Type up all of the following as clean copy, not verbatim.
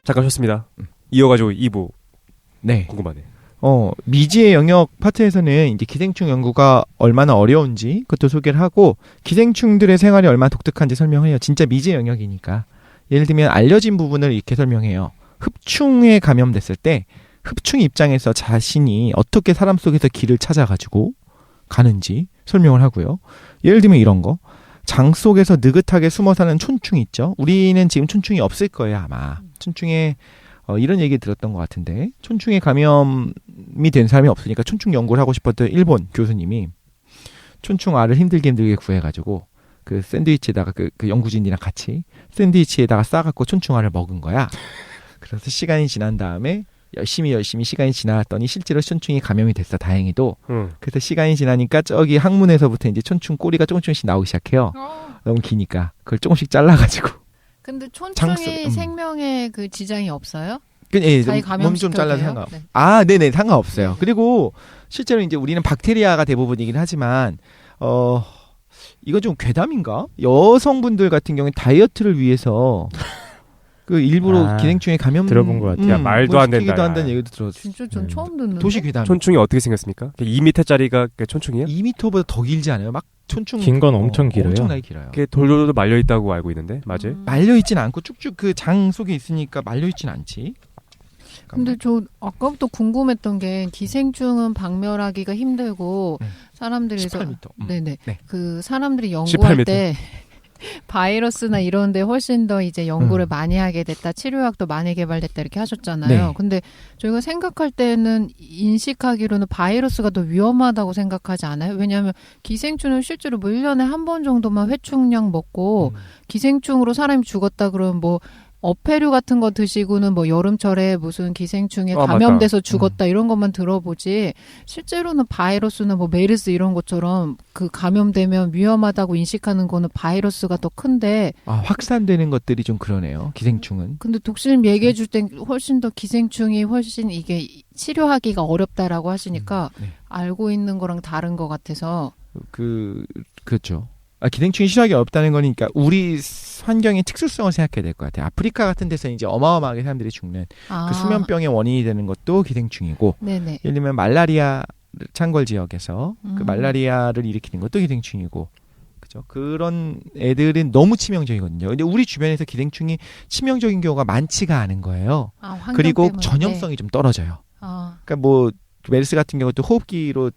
잠깐 쉬었습니다. 이어가지고 2부. 네. 궁금하네. 미지의 영역 파트에서는 이제 기생충 연구가 얼마나 어려운지 그것도 소개를 하고 기생충들의 생활이 얼마나 독특한지 설명을 해요. 진짜 미지의 영역이니까. 예를 들면 알려진 부분을 이렇게 설명해요. 흡충에 감염됐을 때 흡충 입장에서 자신이 어떻게 사람 속에서 길을 찾아가지고 가는지 설명을 하고요. 예를 들면 이런 거. 장 속에서 느긋하게 숨어 사는 촌충 있죠. 우리는 지금 촌충이 없을 거예요, 아마. 촌충에 이런 얘기 들었던 것 같은데 촌충에 감염이 된 사람이 없으니까 촌충 연구를 하고 싶었던 일본 교수님이 촌충 알을 힘들게 구해가지고 그 샌드위치에다가 그 연구진이랑 같이 샌드위치에다가 싸갖고 촌충 알을 먹은 거야. 그래서 시간이 지난 다음에 열심히 시간이 지났더니 실제로 촌충이 감염이 됐어. 다행히도. 그래서 시간이 지나니까 저기 항문에서부터 이제 촌충 꼬리가 조금씩 나오기 시작해요. 너무 기니까 그걸 조금씩 잘라가지고. 근데 촌충이 생명에 그 지장이 없어요? 자기 몸 좀 잘라서 상관. 네. 네네 상관없어요. 그리고 실제로 이제 우리는 박테리아가 대부분이긴 하지만 이건 좀 괴담인가? 여성분들 같은 경우에 다이어트를 위해서 그 일부러 기생충에 감염 들어본 것 같아요. 말도 안 된다. 한다는 얘기도 들었어요. 진짜 전 처음 듣는데. 도시 괴담. 촌충이 어떻게 생겼습니까? 2m짜리가 촌충이에요? 2m보다 더 길지 않아요? 막 촌충 긴 건 엄청 길어요. 엄청나게 길어요. 그게 돌돌돌 말려 있다고 알고 있는데 맞아요? 말려 있진 않고 쭉쭉 그 장 속에 있으니까 말려 있진 않지. 근데 저 아까부터 궁금했던 게 기생충은 박멸하기가 힘들고 사람들이 18m. 네네. 네. 그 사람들이 연구할 때 바이러스나 이런데 훨씬 더 이제 연구를 많이 하게 됐다, 치료약도 많이 개발됐다 이렇게 하셨잖아요. 네. 근데 저희가 생각할 때는 인식하기로는 바이러스가 더 위험하다고 생각하지 않아요? 왜냐하면 기생충은 실제로 뭐 1년에 한 번 정도만 회충약 먹고 기생충으로 사람이 죽었다 그러면 뭐 어패류 같은 거 드시고는 뭐 여름철에 무슨 기생충에 감염돼서 죽었다 이런 것만 들어보지 실제로는 바이러스나 뭐 메르스 이런 것처럼 그 감염되면 위험하다고 인식하는 거는 바이러스가 더 큰데 확산되는 것들이 좀 그러네요. 기생충은. 근데 독실님 얘기해 줄 땐 훨씬 더 기생충이 훨씬 이게 치료하기가 어렵다라고 하시니까 알고 있는 거랑 다른 것 같아서 그렇죠. 기생충이 치료하기 어렵다는 거니까 우리 환경의 특수성을 생각해야 될 것 같아요. 아프리카 같은 데서 이제 어마어마하게 사람들이 죽는 그 수면병의 원인이 되는 것도 기생충이고, 네네. 예를 들면 말라리아 창궐 지역에서 그 말라리아를 일으키는 것도 기생충이고, 그죠? 그런 애들은 너무 치명적이거든요. 근데 우리 주변에서 기생충이 치명적인 경우가 많지가 않은 거예요. 그리고 때문에. 전염성이 좀 떨어져요. 그러니까 뭐 메르스 같은 경우도 호흡기로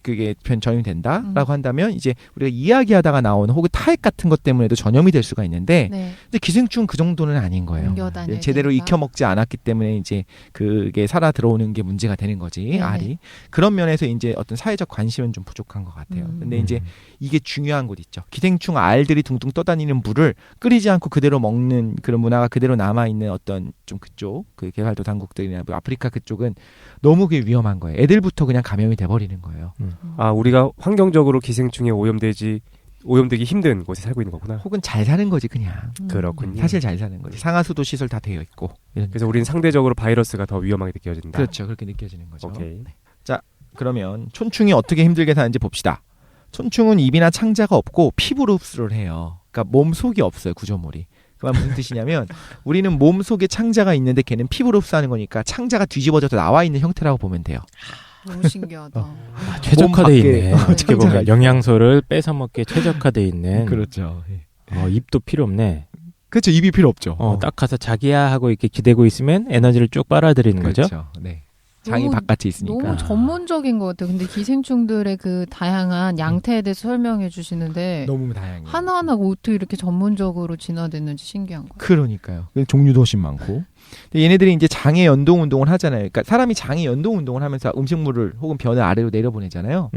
그게 전염이 된다라고 한다면 이제 우리가 이야기하다가 나오는 혹은 타액 같은 것 때문에도 전염이 될 수가 있는데 근데 기생충 그 정도는 아닌 거예요. 제대로 익혀먹지 않았기 때문에 이제 그게 살아 들어오는 게 문제가 되는 거지. 알이. 그런 면에서 이제 어떤 사회적 관심은 좀 부족한 것 같아요. 근데 이제 이게 중요한 곳 있죠. 기생충 알들이 둥둥 떠다니는 물을 끓이지 않고 그대로 먹는 그런 문화가 그대로 남아있는 어떤 좀 그쪽 그 개발도 당국들이나 뭐 아프리카 그쪽은 너무 그게 위험한 거예요. 애들부터 그냥 감염이 돼버리는 거예요. 우리가 환경적으로 기생충에 오염되기 힘든 곳에 살고 있는 거구나. 혹은 잘 사는 거지 그냥. 그렇군요. 사실 잘 사는 거지. 상하수도 시설 다 되어 있고. 그래서 우리는 상대적으로 바이러스가 더 위험하게 느껴진다. 그렇죠. 그렇게 느껴지는 거죠. 오케이. 자, 그러면 촌충이 어떻게 힘들게 사는지 봅시다. 촌충은 입이나 창자가 없고 피부로 흡수를 해요. 그러니까 몸 속이 없어요. 구조물이. 그 말 무슨 뜻이냐면 우리는 몸 속에 창자가 있는데 걔는 피부로 흡수하는 거니까 창자가 뒤집어져서 나와 있는 형태라고 보면 돼요. 너무 신기하다. 최적화돼 있네. 어떻게 보면 영양소를 뺏어 먹기에 최적화돼 있는. 그렇죠. 입도 필요 없네. 그렇죠. 입이 필요 없죠. 딱 가서 자기야 하고 이렇게 기대고 있으면 에너지를 쭉 빨아들이는 거죠. 그렇죠. 네. 장이 바깥에 있으니까. 너무 전문적인 것 같아요. 근데 기생충들의 그 다양한 양태에 대해서 설명해 주시는데 너무 다양해요. 하나하나 어떻게 이렇게 전문적으로 진화됐는지 신기한 거예요. 그러니까요. 종류도 훨씬 많고. 근데 얘네들이 이제 장의 연동 운동을 하잖아요. 그러니까 사람이 장의 연동 운동을 하면서 음식물을 혹은 변을 아래로 내려보내잖아요.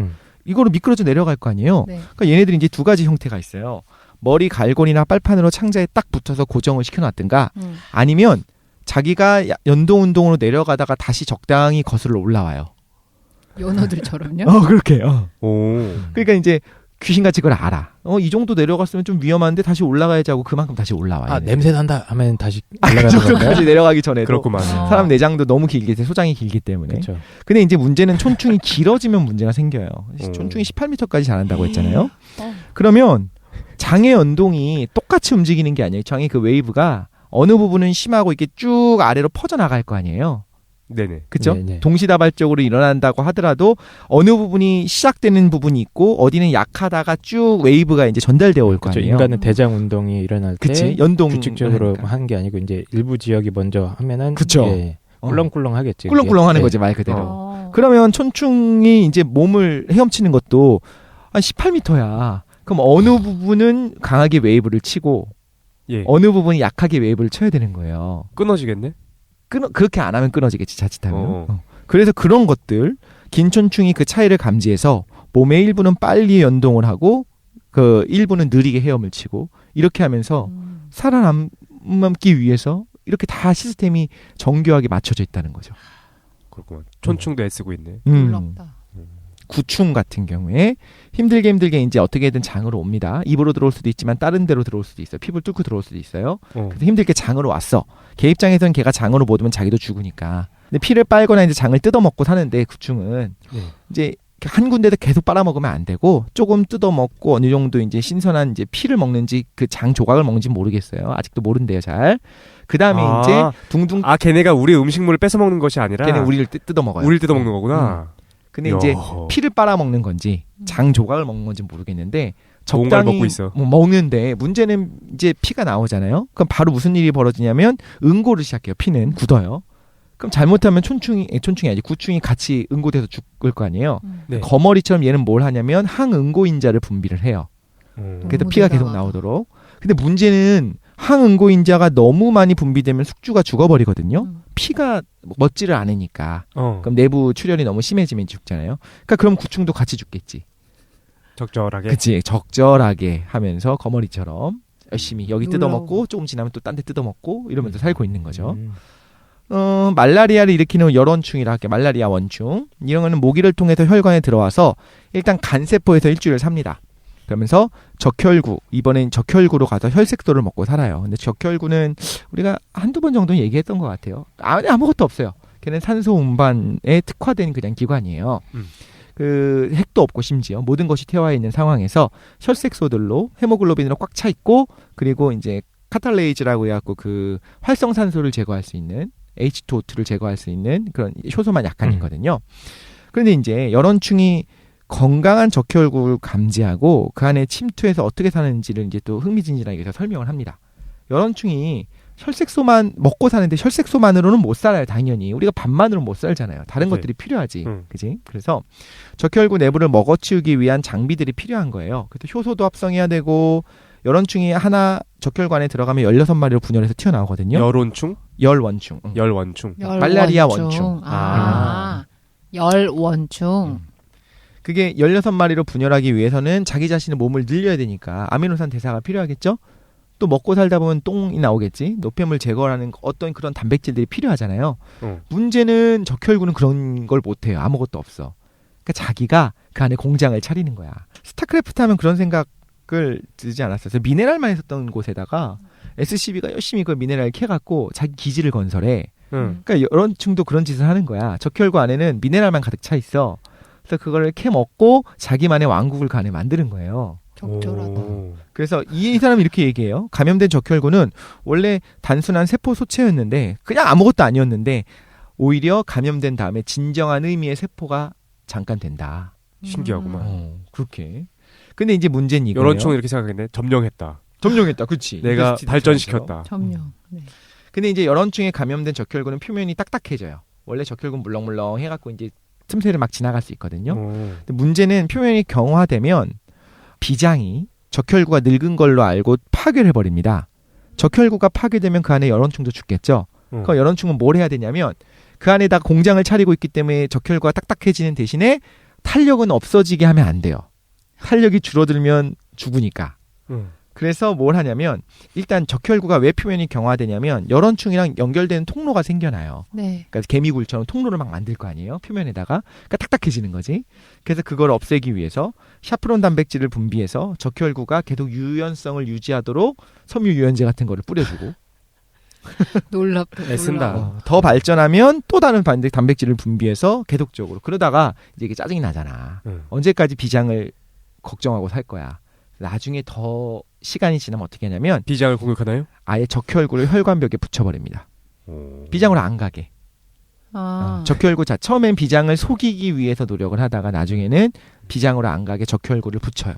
이거로 미끄러져 내려갈 거 아니에요. 그러니까 얘네들이 이제 두 가지 형태가 있어요. 머리 갈고리나 빨판으로 창자에 딱 붙어서 고정을 시켜놨든가 아니면 자기가 연동 운동으로 내려가다가 다시 적당히 거슬러 올라와요. 연어들처럼요? 그렇게. 오. 그러니까 이제 귀신같이 그걸 알아. 이 정도 내려갔으면 좀 위험한데 다시 올라가야지 하고 그만큼 다시 올라와요. 냄새 난다 하면 다시 올라가는 건가요? 정도까지 내려가기 전에도. 그렇구만. 사람 내장도 너무 길게 돼. 소장이 길기 때문에. 그렇죠. 근데 이제 문제는 촌충이 길어지면 문제가 생겨요. 촌충이 18m까지 자란다고 했잖아요. 그러면 장의 연동이 똑같이 움직이는 게 아니에요. 장의 그 웨이브가 어느 부분은 심하고 이게 쭉 아래로 퍼져나갈 거 아니에요. 네네. 그렇죠? 네네. 동시다발적으로 일어난다고 하더라도 어느 부분이 시작되는 부분이 있고 어디는 약하다가 쭉 웨이브가 이제 전달되어 올 거 그렇죠. 아니에요. 인간은 대장 운동이 일어날 때 그치? 연동 규칙적으로 한 게 아니고 이제 일부 지역이 먼저 하면은 그쵸. 예, 꿀렁꿀렁하겠지. 꿀렁꿀렁하는 그게. 거지 말 그대로. 어. 그러면 촌충이 이제 몸을 헤엄치는 것도 한 18m야. 그럼 어느 부분은 강하게 웨이브를 치고 예. 어느 부분이 약하게 웨이브를 쳐야 되는 거예요. 끊어지겠네. 그렇게 안 하면 끊어지겠지 자칫하면. 어. 그래서 그런 것들 긴 촌충이 그 차이를 감지해서 몸의 일부는 빨리 연동을 하고 그 일부는 느리게 헤엄을 치고 이렇게 하면서 살아남기 위해서 이렇게 다 시스템이 정교하게 맞춰져 있다는 거죠. 그렇구만. 촌충도 애쓰고 있네. 놀랍다. 구충 같은 경우에 힘들게 이제 어떻게든 장으로 옵니다. 입으로 들어올 수도 있지만 다른 데로 들어올 수도 있어요. 피부를 뚫고 들어올 수도 있어요. 그래서 힘들게 장으로 왔어. 걔 입장에서는 걔가 장으로 못 오면 자기도 죽으니까. 근데 피를 빨거나 이제 장을 뜯어먹고 사는데 구충은 네. 이제 한 군데도 계속 빨아먹으면 안 되고 조금 뜯어먹고 어느 정도 이제 신선한 이제 피를 먹는지 그 장 조각을 먹는지 모르겠어요. 아직도 모른대요 잘. 그 다음에 이제 둥둥. 걔네가 우리 음식물을 뺏어 먹는 것이 아니라 걔네 우리를 뜯어먹어요. 우리를 뜯어 먹는 거구나. 근데 이제 피를 빨아먹는 건지 장 조각을 먹는 건지 모르겠는데 좋은 걸 적당히 먹고 있어. 먹는데 문제는 이제 피가 나오잖아요. 그럼 바로 무슨 일이 벌어지냐면 응고를 시작해요. 피는 굳어요. 그럼 잘못하면 촌충이 아니지 구충이 같이 응고돼서 죽을 거 아니에요. 네. 거머리처럼 얘는 뭘 하냐면 항응고인자를 분비를 해요. 그래서 너무 피가 계속 대단하다. 나오도록. 근데 문제는 항응고인자가 너무 많이 분비되면 숙주가 죽어버리거든요. 피가 먹지를 않으니까. 그럼 내부 출혈이 너무 심해지면 죽잖아요. 그러니까 그럼 구충도 같이 죽겠지. 적절하게. 그치. 적절하게 하면서 거머리처럼 열심히 여기 놀라워. 뜯어먹고 조금 지나면 또 딴 데 뜯어먹고 이러면서 살고 있는 거죠. 말라리아를 일으키는 열원충이라 할게. 말라리아 원충. 이런 거는 모기를 통해서 혈관에 들어와서 일단 간세포에서 일주일을 삽니다. 그러면서 적혈구, 이번엔 적혈구로 가서 혈색소를 먹고 살아요. 근데 적혈구는 우리가 한두 번 정도 얘기했던 것 같아요. 아무것도 없어요. 걔는 산소 운반에 특화된 그냥 기관이에요. 그 핵도 없고 심지어 모든 것이 태워 있는 상황에서 혈색소들로 헤모글로빈으로 꽉 차 있고 그리고 이제 카탈레이즈라고 해갖고 그 활성산소를 제거할 수 있는 H2O2를 제거할 수 있는 그런 효소만 약간이거든요. 그런데 이제 열원충이 건강한 적혈구를 감지하고 그 안에 침투해서 어떻게 사는지를 이제 또 흥미진진하게 해서 설명을 합니다. 열원충이 혈색소만 먹고 사는데 혈색소만으로는 못 살아요. 당연히 우리가 밥만으로는 못 살잖아요. 다른 네. 것들이 필요하지, 그지? 그래서 적혈구 내부를 먹어치우기 위한 장비들이 필요한 거예요. 그래서 효소도 합성해야 되고 열원충이 하나 적혈구 안에 들어가면 16마리로 분열해서 튀어나오거든요. 열원충? 열원충. 열원충. 말라리아 원충. 열원충. 그게 16마리로 분열하기 위해서는 자기 자신의 몸을 늘려야 되니까 아미노산 대사가 필요하겠죠? 또 먹고 살다 보면 똥이 나오겠지? 노폐물 제거하는 어떤 그런 단백질들이 필요하잖아요. 문제는 적혈구는 그런 걸 못해요. 아무것도 없어. 그러니까 자기가 그 안에 공장을 차리는 거야. 스타크래프트 하면 그런 생각을 들지 않았어요. 그래서 미네랄만 있었던 곳에다가 SCB가 열심히 그 미네랄을 캐갖고 자기 기지를 건설해. 그러니까 열원충도 그런 짓을 하는 거야. 적혈구 안에는 미네랄만 가득 차 있어. 그래서 그거를 캐 먹고 자기만의 왕국을 그 안에 만드는 거예요. 적절하다. 그래서 이 사람이 이렇게 얘기해요. 감염된 적혈구는 원래 단순한 세포 소체였는데 그냥 아무것도 아니었는데 오히려 감염된 다음에 진정한 의미의 세포가 잠깐 된다. 신기하구만. 그렇게. 근데 이제 문제는 이거예요. 열원충은 이렇게 생각했네. 점령했다. 점령했다. 그렇지. 내가 발전시켰다. 점령. 네. 근데 이제 열원충에 감염된 적혈구는 표면이 딱딱해져요. 원래 적혈구는 물렁물렁 해갖고 이제 틈새를 막 지나갈 수 있거든요. 근데 문제는 표면이 경화되면 비장이 적혈구가 늙은 걸로 알고 파괴를 해버립니다. 적혈구가 파괴되면 그 안에 열원충도 죽겠죠. 그럼 열원충은 뭘 해야 되냐면 그 안에다 공장을 차리고 있기 때문에 적혈구가 딱딱해지는 대신에 탄력은 없어지게 하면 안 돼요. 탄력이 줄어들면 죽으니까. 그래서 뭘 하냐면 일단 적혈구가 왜 표면이 경화되냐면 열원충이랑 연결되는 통로가 생겨나요. 네. 그러니까 개미굴처럼 통로를 막 만들 거 아니에요. 표면에다가. 그러니까 딱딱해지는 거지. 그래서 그걸 없애기 위해서 샤프론 단백질을 분비해서 적혈구가 계속 유연성을 유지하도록 섬유 유연제 같은 거를 뿌려주고 놀랍다. 애쓴다. 더 발전하면 또 다른 단백질을 분비해서 계속적으로. 그러다가 이제 이게 짜증이 나잖아. 언제까지 비장을 걱정하고 살 거야. 나중에 더 시간이 지나면 어떻게 하냐면 비장을 공격하나요? 아예 적혈구를 혈관벽에 붙여버립니다. 비장으로 안 가게. 적혈구 처음엔 비장을 속이기 위해서 노력을 하다가 나중에는 비장으로 안 가게 적혈구를 붙여요.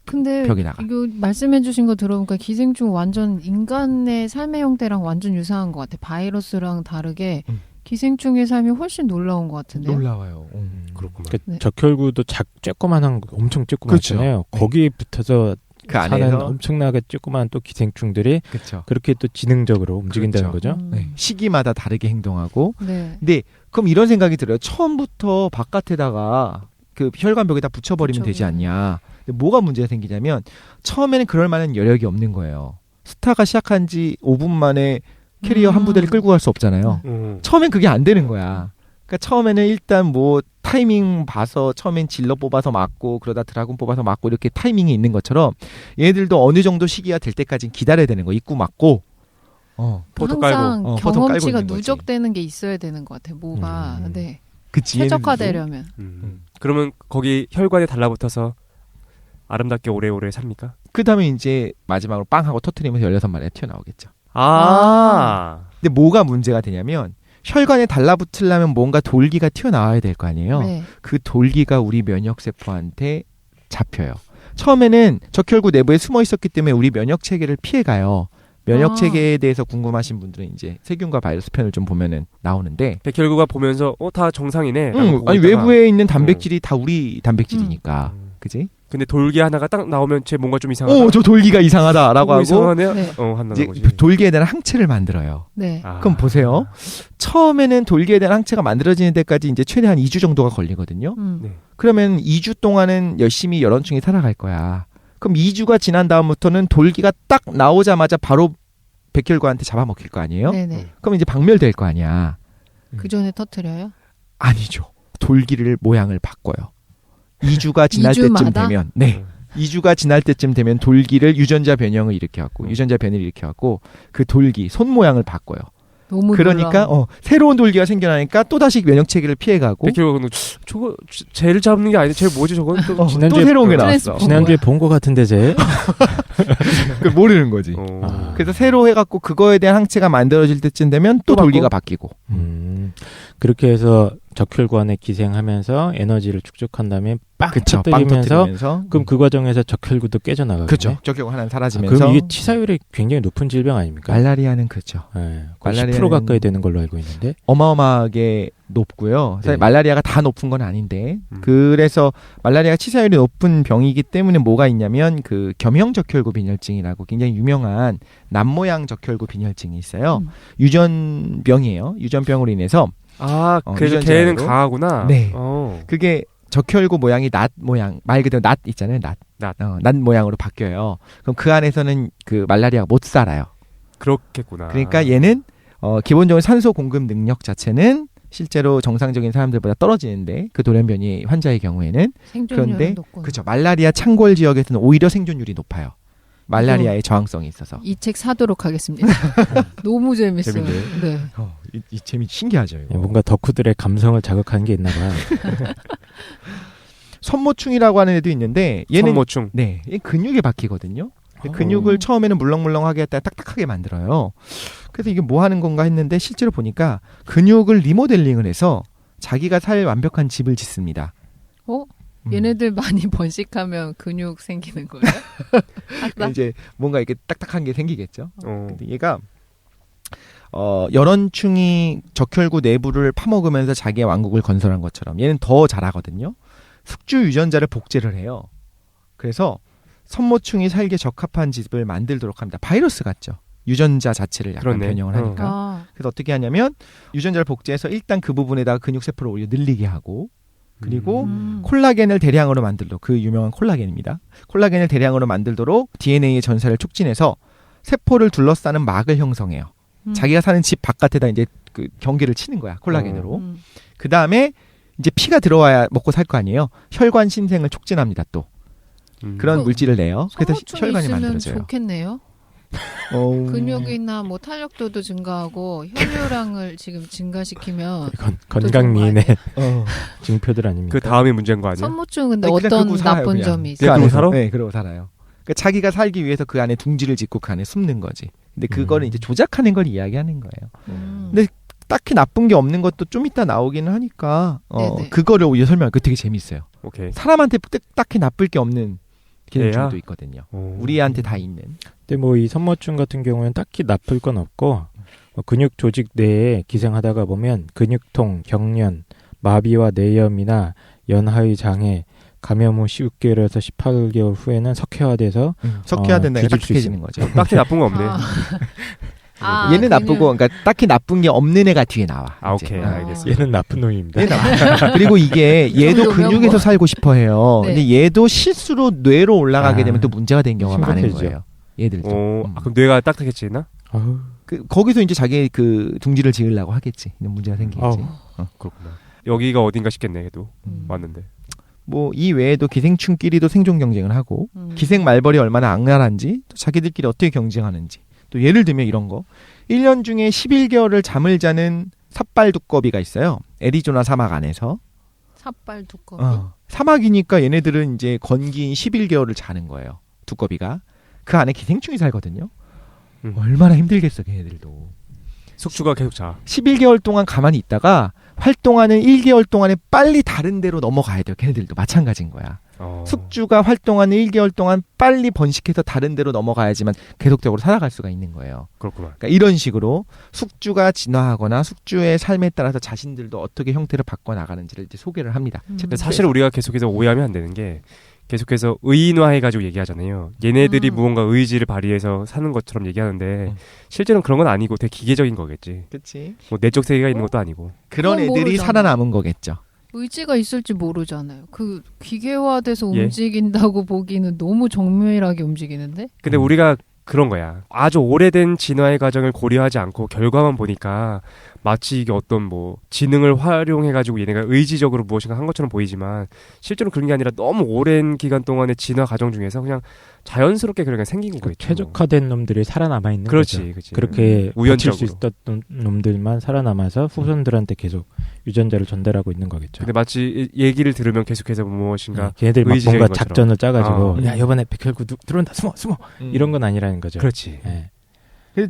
근데 벽에다가. 이거 말씀해주신 거 들어보니까 기생충 완전 인간의 삶의 형태랑 완전 유사한 것 같아. 바이러스랑 다르게 기생충의 삶이 훨씬 놀라운 것 같은데요. 놀라워요. 그렇구만. 그 네. 적혈구도 조그만한 거 엄청 조그맣잖아요. 그렇죠. 거기에 붙어서 그 사는 안에서 엄청나게 조그만 또 기생충들이 그렇죠. 그렇게 또 지능적으로 움직인다는 그렇죠. 거죠. 네. 시기마다 다르게 행동하고. 네. 근데 그럼 이런 생각이 들어요. 처음부터 바깥에다가 그 혈관벽에다 붙여버리면 되지 않냐. 근데 뭐가 문제가 생기냐면 처음에는 그럴 만한 여력이 없는 거예요. 스타가 시작한 지 5분 만에 캐리어 한 부대를 끌고 갈 수 없잖아요. 처음엔 그게 안 되는 거야. 그러니까 처음에는 일단 뭐 타이밍 봐서 처음엔 질러 뽑아서 맞고 그러다 드라군 뽑아서 맞고 이렇게 타이밍이 있는 것처럼 얘들도 어느 정도 시기가 될 때까지 기다려야 되는 거. 입구 맞고 포토 항상 깔고. 포토 깔고 경험치가 있는 거지. 누적되는 게 있어야 되는 것 같아. 뭐가 네. 그치, 최적화되려면. 그러면 거기 혈관에 달라붙어서 아름답게 오래오래 삽니까? 그 다음에 이제 마지막으로 빵 하고 터트리면서 16마리가 튀어나오겠죠. 근데 뭐가 문제가 되냐면 혈관에 달라붙으려면 뭔가 돌기가 튀어나와야 될 거 아니에요. 네. 그 돌기가 우리 면역세포한테 잡혀요. 처음에는 적혈구 내부에 숨어 있었기 때문에 우리 면역체계를 피해가요. 면역체계에 대해서 궁금하신 분들은 이제 세균과 바이러스 편을 좀 보면은 나오는데 백혈구가 보면서 다 정상이네. 아니 외부에 있는 단백질이 다 우리 단백질이니까 그지? 근데 돌기 하나가 딱 나오면 쟤 뭔가 좀 이상하다. 저 돌기가 이상하다라고 하고 이상하네요. 네. 한다는 이제 거지. 돌기에 대한 항체를 만들어요. 네. 그럼 보세요. 처음에는 돌기에 대한 항체가 만들어지는 데까지 이제 최대한 2주 정도가 걸리거든요. 네. 그러면 2주 동안은 열심히 열원충이 살아갈 거야. 그럼 2주가 지난 다음부터는 돌기가 딱 나오자마자 바로 백혈구한테 잡아먹힐 거 아니에요? 네네. 그럼 이제 박멸될 거 아니야. 그 전에 터트려요? 아니죠. 돌기를 모양을 바꿔요. 2주가 지날 2주마다? 때쯤 되면 2주가 지날 때쯤 되면 돌기를 유전자 변형을 일으켜갖고 유전자 변이를 일으켜갖고 그 돌기 손 모양을 바꿔요. 너무 그러니까 놀라워. 새로운 돌기가 생겨나니까 또다시 면역체계를 피해가고 백혈구는 저거 쟤를 잡는 게 아닌데 쟤 뭐지 저건 또 또 지난주에 새로운 게 트랜스 나왔어. 지난주에 본 거 같은데 쟤. 그걸 모르는 거지. 그래서 새로 해갖고 그거에 대한 항체가 만들어질 때쯤 되면 또 또 돌기가 바뀌고. 그렇게 해서 적혈관에 기생하면서 에너지를 축적한 다음에 빵 그쵸. 빵 터뜨리면서 터뜨리면서. 그럼 그 과정에서 적혈구도 깨져나가고 그렇죠. 적혈구 하나는 사라지면서. 그럼 이게 치사율이 굉장히 높은 질병 아닙니까? 말라리아는 그렇죠. 네, 거의 10% 말라리아는 가까이 되는 걸로 알고 있는데. 어마어마하게 높고요. 사실 네. 말라리아가 다 높은 건 아닌데 그래서 말라리아가 치사율이 높은 병이기 때문에 뭐가 있냐면 그 겸형 적혈구 빈혈증이라고 굉장히 유명한 남모양 적혈구 빈혈증이 있어요. 유전병이에요. 유전병으로 인해서 그래서 유전자로. 걔는 강하구나. 네. 그게 적혈구 모양이 낫 모양, 말 그대로 낫 있잖아요. 낫. 낫 모양으로 바뀌어요. 그럼 그 안에서는 그 말라리아가 못 살아요. 그렇겠구나. 그러니까 얘는 기본적으로 산소 공급 능력 자체는 실제로 정상적인 사람들보다 떨어지는데 그 돌연변이 환자의 경우에는 생존율이 그런데 높고. 그렇죠. 말라리아 창궐 지역에서는 오히려 생존율이 높아요. 말라리아의 저항성이 있어서. 이 책 사도록 하겠습니다. 너무 재밌어요. 재밌네요. 네. 이 재미 신기하죠. 이거. 뭔가 덕후들의 감성을 자극하는 게 있나 봐요. 선모충이라고 하는 애도 있는데 얘는 선모충. 네, 얘 근육에 박히거든요. 근육을 처음에는 물렁물렁하게 했다가 딱딱하게 만들어요. 그래서 이게 뭐 하는 건가 했는데 실제로 보니까 근육을 리모델링을 해서 자기가 살 완벽한 집을 짓습니다. 얘네들 많이 번식하면 근육 생기는 거예요? 그러니까 이제 뭔가 이렇게 딱딱한 게 생기겠죠. 근데 얘가 열원충이 적혈구 내부를 파먹으면서 자기의 왕국을 건설한 것처럼 얘는 더 잘하거든요. 숙주 유전자를 복제를 해요. 그래서 선모충이 살기에 적합한 집을 만들도록 합니다. 바이러스 같죠. 유전자 자체를 약간 그렇네. 변형을 하니까. 그래서 어떻게 하냐면 유전자를 복제해서 일단 그 부분에다가 근육세포를 오히려 늘리게 하고 그리고 콜라겐을 대량으로 만들도록 그 유명한 콜라겐입니다. 콜라겐을 대량으로 만들도록 DNA의 전사를 촉진해서 세포를 둘러싸는 막을 형성해요. 자기가 사는 집 바깥에다 이제 그 경계를 치는 거야. 콜라겐으로. 그 다음에 이제 피가 들어와야 먹고 살 거 아니에요. 혈관 신생을 촉진합니다. 또 그런 물질을 내요. 그래서 혈관이 만들어져요. 좋겠네요. 근육이나 뭐 탄력도도 증가하고 혈류량을 지금 증가시키면 건강미인의 증표들 아닙니까? 그 다음이 문제인 거 아니에요? 선모충 근데 아니, 어떤 그러고 살아요, 나쁜 그냥. 점이 그 있어요? 그러고 살아? 네, 그러고 살아요. 그러니까 자기가 살기 위해서 그 안에 둥지를 짓고 그 안에 숨는 거지. 근데 그거를 이제 조작하는 걸 이야기하는 거예요. 근데 딱히 나쁜 게 없는 것도 좀 이따 나오기는 하니까 네네. 그거를 오히려 설명하니까 되게 재밌어요. 오케이. 사람한테 딱히 나쁠 게 없는 기생충도 얘야? 있거든요. 오. 우리한테 다 있는. 근데 뭐 이 선모증 같은 경우는 딱히 나쁠 건 없고 근육 조직 내에 기생하다가 보면 근육통, 경련, 마비와 뇌염이나 연하의 장애, 감염 후 16개월에서 18개월 후에는 석회화돼서 석회화된다는 게 뒤질 수 딱딱해지는 거죠. 딱히 나쁜 거 없네. 얘는 나쁘고, 그러니까 딱히 나쁜 게 없는 애가 뒤에 나와. 아, 이제. 오케이. 아. 알겠습니다. 얘는 나쁜 놈입니다. 얘는 그리고 이게 얘도 정도면 근육에서 뭐. 살고 싶어 해요. 네. 근데 얘도 실수로 뇌로 올라가게 아, 되면 또 문제가 된 경우가 많은 심각해지죠. 거예요. 얘들도. 그럼 뇌가 딱딱해지나? 아우, 거기서 이제 자기 그 둥지를 지으려고 하겠지. 이런 문제가 생기겠지. 아우. 그렇구나. 여기가 어딘가 싶겠네, 걔도. 음. 왔는데. 뭐 이 외에도 기생충끼리도 생존 경쟁을 하고 기생 말벌이 얼마나 악랄한지 또 자기들끼리 어떻게 경쟁하는지 또 예를 들면 이런 거 1년 중에 11개월을 잠을 자는 삿발 두꺼비가 있어요. 애리조나 사막 안에서 삿발 두꺼비. 사막이니까 얘네들은 이제 건기인 11개월을 자는 거예요. 두꺼비가 그 안에 기생충이 살거든요. 얼마나 힘들겠어 걔네들도. 숙주가 계속 자. 11개월 동안 가만히 있다가 활동하는 1개월 동안에 빨리 다른 데로 넘어가야 돼요. 걔네들도 마찬가지인 거야. 숙주가 활동하는 1개월 동안 빨리 번식해서 다른 데로 넘어가야지만 계속적으로 살아갈 수가 있는 거예요. 그렇구나. 그러니까 이런 식으로 숙주가 진화하거나 숙주의 삶에 따라서 자신들도 어떻게 형태를 바꿔 나가는지를 이제 소개를 합니다. 근데 사실 우리가 계속해서 오해하면 안 되는 게 계속해서 의인화해가지고 얘기하잖아요. 얘네들이 무언가 의지를 발휘해서 사는 것처럼 얘기하는데 실제로는 그런 건 아니고 되게 기계적인 거겠지. 그렇지. 뭐 내적 세계가 있는 것도 아니고. 그런 그건 애들이 모르잖아. 살아남은 거겠죠. 의지가 있을지 모르잖아요. 그 기계화돼서 예. 움직인다고 보기는 너무 정밀하게 움직이는데. 근데 우리가 그런 거야. 아주 오래된 진화의 과정을 고려하지 않고 결과만 보니까 마치 이게 어떤 뭐 지능을 활용해가지고 얘네가 의지적으로 무엇인가 한 것처럼 보이지만 실제로 그런 게 아니라 너무 오랜 기간 동안의 진화 과정 중에서 그냥 자연스럽게 그냥 생긴 거겠죠. 최적화된 놈들이 살아남아 있는 그렇지, 거죠. 그렇지. 그렇게 버틸 수 우연적으로. 있었던 놈들만 살아남아서 후손들한테 계속 유전자를 전달하고 있는 거겠죠. 근데 마치 얘기를 들으면 계속해서 무엇인가 걔네들 막 의지적인 뭔가 것처럼. 작전을 짜가지고 아. 야 이번에 백혈구 들어온다 숨어 이런 건 아니라는 거죠. 그렇지. 예.